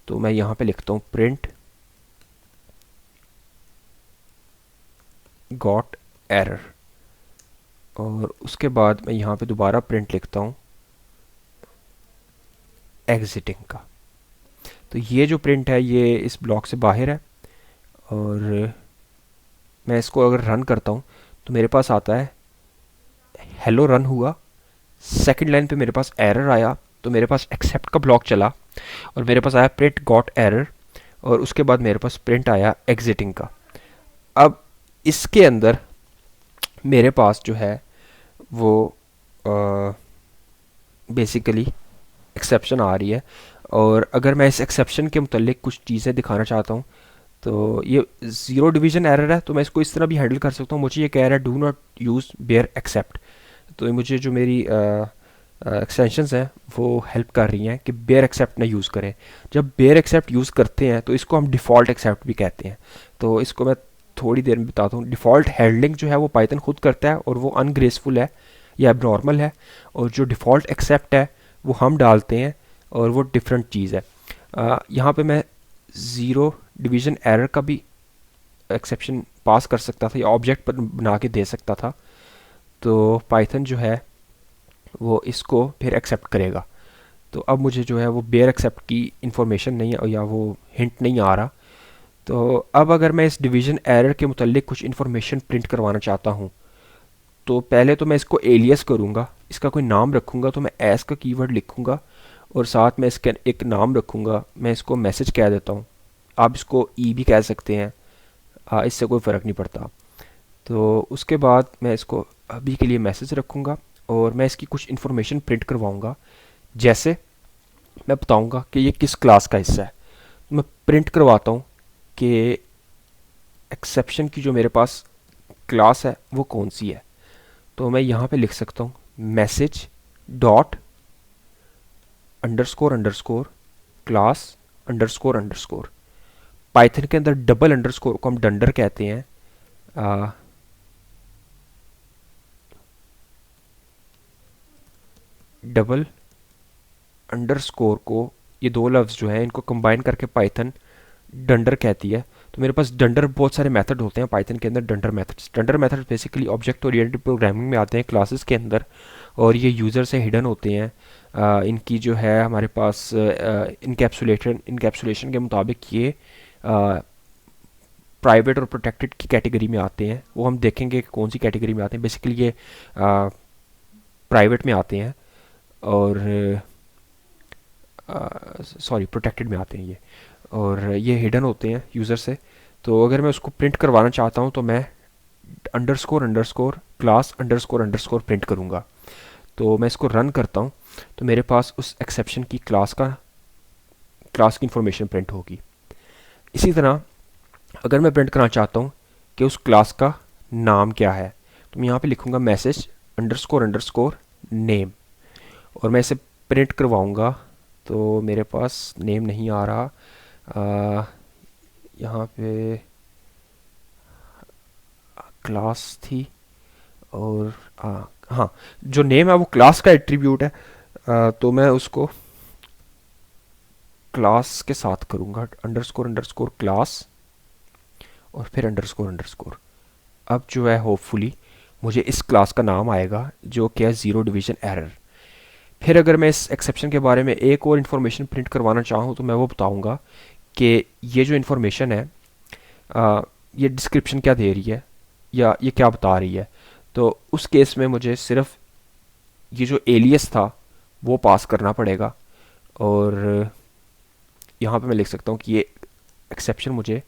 तो मैं यहाँ पे लिखता हूँ प्रिंट गॉट एरर, और उसके बाद मैं यहाँ पे दोबारा प्रिंट लिखता हूँ एग्जिटिंग का। तो ये जो प्रिंट है ये इस ब्लॉक से बाहर है, और मैं इसको अगर रन करता हूँ तो मेरे पास आता है हेलो रन हुआ। सेकंड लाइन पे मेरे पास एरर आया, तो मेरे पास एक्सेप्ट का ब्लॉक चला, और मेरे पास आया प्रिंट गॉट एरर, और उसके बाद मेरे पास प्रिंट आया एग्जिटिंग का। अब इसके अंदर मेरे पास जो है वो बेसिकली एक्सेप्शन आ रही है, और अगर मैं इस एक्सेप्शन के मुतल्लिक कुछ चीज़ें दिखाना चाहता हूँ, तो ये ज़ीरो डिवीज़न एरर है, तो मैं इसको इस तरह भी हैंडल कर सकता हूँ। मुझे ये कह रहा है do not use bare except, तो मुझे जो मेरी एक्सटेंशंस हैं वो हेल्प कर रही हैं कि बेयर एक्सेप्ट ना यूज़ करें। जब बेयर एक्सेप्ट यूज़ करते हैं तो इसको हम डिफ़ॉल्ट एक्सेप्ट भी कहते हैं। तो इसको मैं थोड़ी देर में बताता हूँ। डिफ़ॉल्ट हैंडलिंग जो है वो पाइथन खुद करता है, और वो अनग्रेसफुल है या एबनॉर्मल है, और जो डिफ़ॉल्ट एक्सेप्ट है वो हम डालते हैं, और वो डिफरेंट चीज़ है। यहाँ पे मैं ज़ीरो डिवीज़न एरर का भी एक्सेप्शन पास कर सकता था, या ऑब्जेक्ट पर बना के दे सकता था। तो पाइथन जो है वो इसको फिर एक्सेप्ट करेगा। तो अब मुझे जो है वो बेयर एक्सेप्ट की इंफॉर्मेशन नहीं है, या वो हिंट नहीं आ रहा। तो अब अगर मैं इस डिवीज़न एरर के मुतल्लिक कुछ इन्फॉर्मेशन प्रिंट करवाना चाहता हूँ, तो पहले तो मैं इसको एलियस करूँगा, इसका कोई नाम रखूँगा, तो मैं एस का कीवर्ड लिखूँगा, और साथ में इसका एक नाम रखूँगा। मैं इसको मैसेज कह देता हूँ, आप इसको ई भी कह सकते हैं, इससे कोई फ़र्क नहीं पड़ता। तो उसके बाद मैं इसको अभी के लिए मैसेज रखूँगा, और मैं इसकी कुछ इन्फॉर्मेशन प्रिंट करवाऊँगा। जैसे मैं बताऊँगा कि ये किस क्लास का हिस्सा है। मैं प्रिंट करवाता हूँ कि एक्सेप्शन की जो मेरे पास क्लास है वो कौन सी है। तो मैं यहाँ पे लिख सकता हूँ message dot underscore underscore class underscore underscore. Python के अंदर डबल अंडरस्कोर को हम डंडर कहते हैं। डबल अंडरस्कोर को, ये दो लफ्ज़ जो हैं इनको कंबाइन करके पाइथन डंडर कहती है। तो मेरे पास डंडर बहुत सारे मेथड होते हैं पाइथन के अंदर। Dunder method basically object oriented programming में आते हैं क्लासेस के अंदर, और ये यूज़र से हिडन होते हैं। इनकी जो है हमारे पास इनकैप्सुलेशन के मुताबिक ये प्राइवेट और प्रोटेक्टेड की कैटेगरी में आते हैं। वो हम देखेंगे कि कौन सी कैटेगरी में आते हैं। बेसिकली ये प्राइवेट में आते हैं, और सॉरी प्रोटेक्टेड में आते हैं ये, और ये हिडन होते हैं यूज़र से। तो अगर मैं उसको प्रिंट करवाना चाहता हूँ तो मैं underscore underscore class underscore underscore print करूँगा। तो मैं इसको रन करता हूँ, तो मेरे पास उस एक्सेप्शन की क्लास की इंफॉर्मेशन प्रिंट होगी। इसी तरह अगर मैं प्रिंट करना चाहता हूँ कि उस क्लास का नाम क्या है, तो मैं यहाँ पे लिखूँगा मैसेज अंडरस्कोर अंडरस्कोर नेम, और मैं इसे प्रिंट करवाऊँगा। तो मेरे पास नेम नहीं आ रहा, यहाँ पे क्लास थी, और हाँ, जो नेम है वो क्लास का एट्रीब्यूट है। तो मैं उसको क्लास के साथ करूँगा, अंडरस्कोर अंडरस्कोर क्लास और फिर अंडरस्कोर अंडरस्कोर। अब जो है होपफुली मुझे इस क्लास का नाम आएगा जो कि है ज़ीरो डिवीज़न एरर। फिर अगर मैं इस एक्सेप्शन के बारे में एक और इन्फॉर्मेशन प्रिंट करवाना चाहूँ तो मैं वो बताऊँगा कि ये जो इन्फॉर्मेशन है ये डिस्क्रिप्शन क्या दे रही है या ये क्या बता रही है। तो उस केस में मुझे सिर्फ ये जो एलियस था वो पास करना पड़ेगा, और यहाँ पे मैं लिख सकता हूँ कि ये एक्सेप्शन मुझे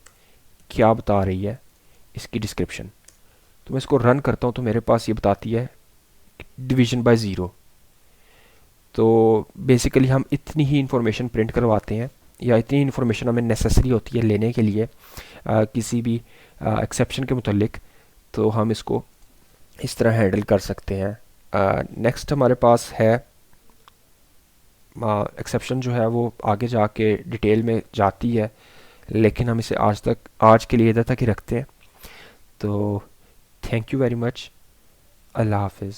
क्या बता रही है, इसकी डिस्क्रिप्शन। तो मैं इसको रन करता हूँ तो मेरे पास ये बताती है डिवीजन बाय ज़ीरो। तो बेसिकली हम इतनी ही इंफॉर्मेशन प्रिंट करवाते हैं या इतनी इन्फॉर्मेशन हमें नेसेसरी होती है लेने के लिए किसी भी एक्सेप्शन के मुतल्लिक, तो हम इसको इस तरह हैंडल कर सकते हैं। नेक्स्ट हमारे पास है एक्सेप्शन जो है वो आगे जाके डिटेल में जाती है, लेकिन हम इसे आज के लिए इधर तक ही रखते हैं। तो थैंक यू वेरी मच। अल्लाह हाफिज़।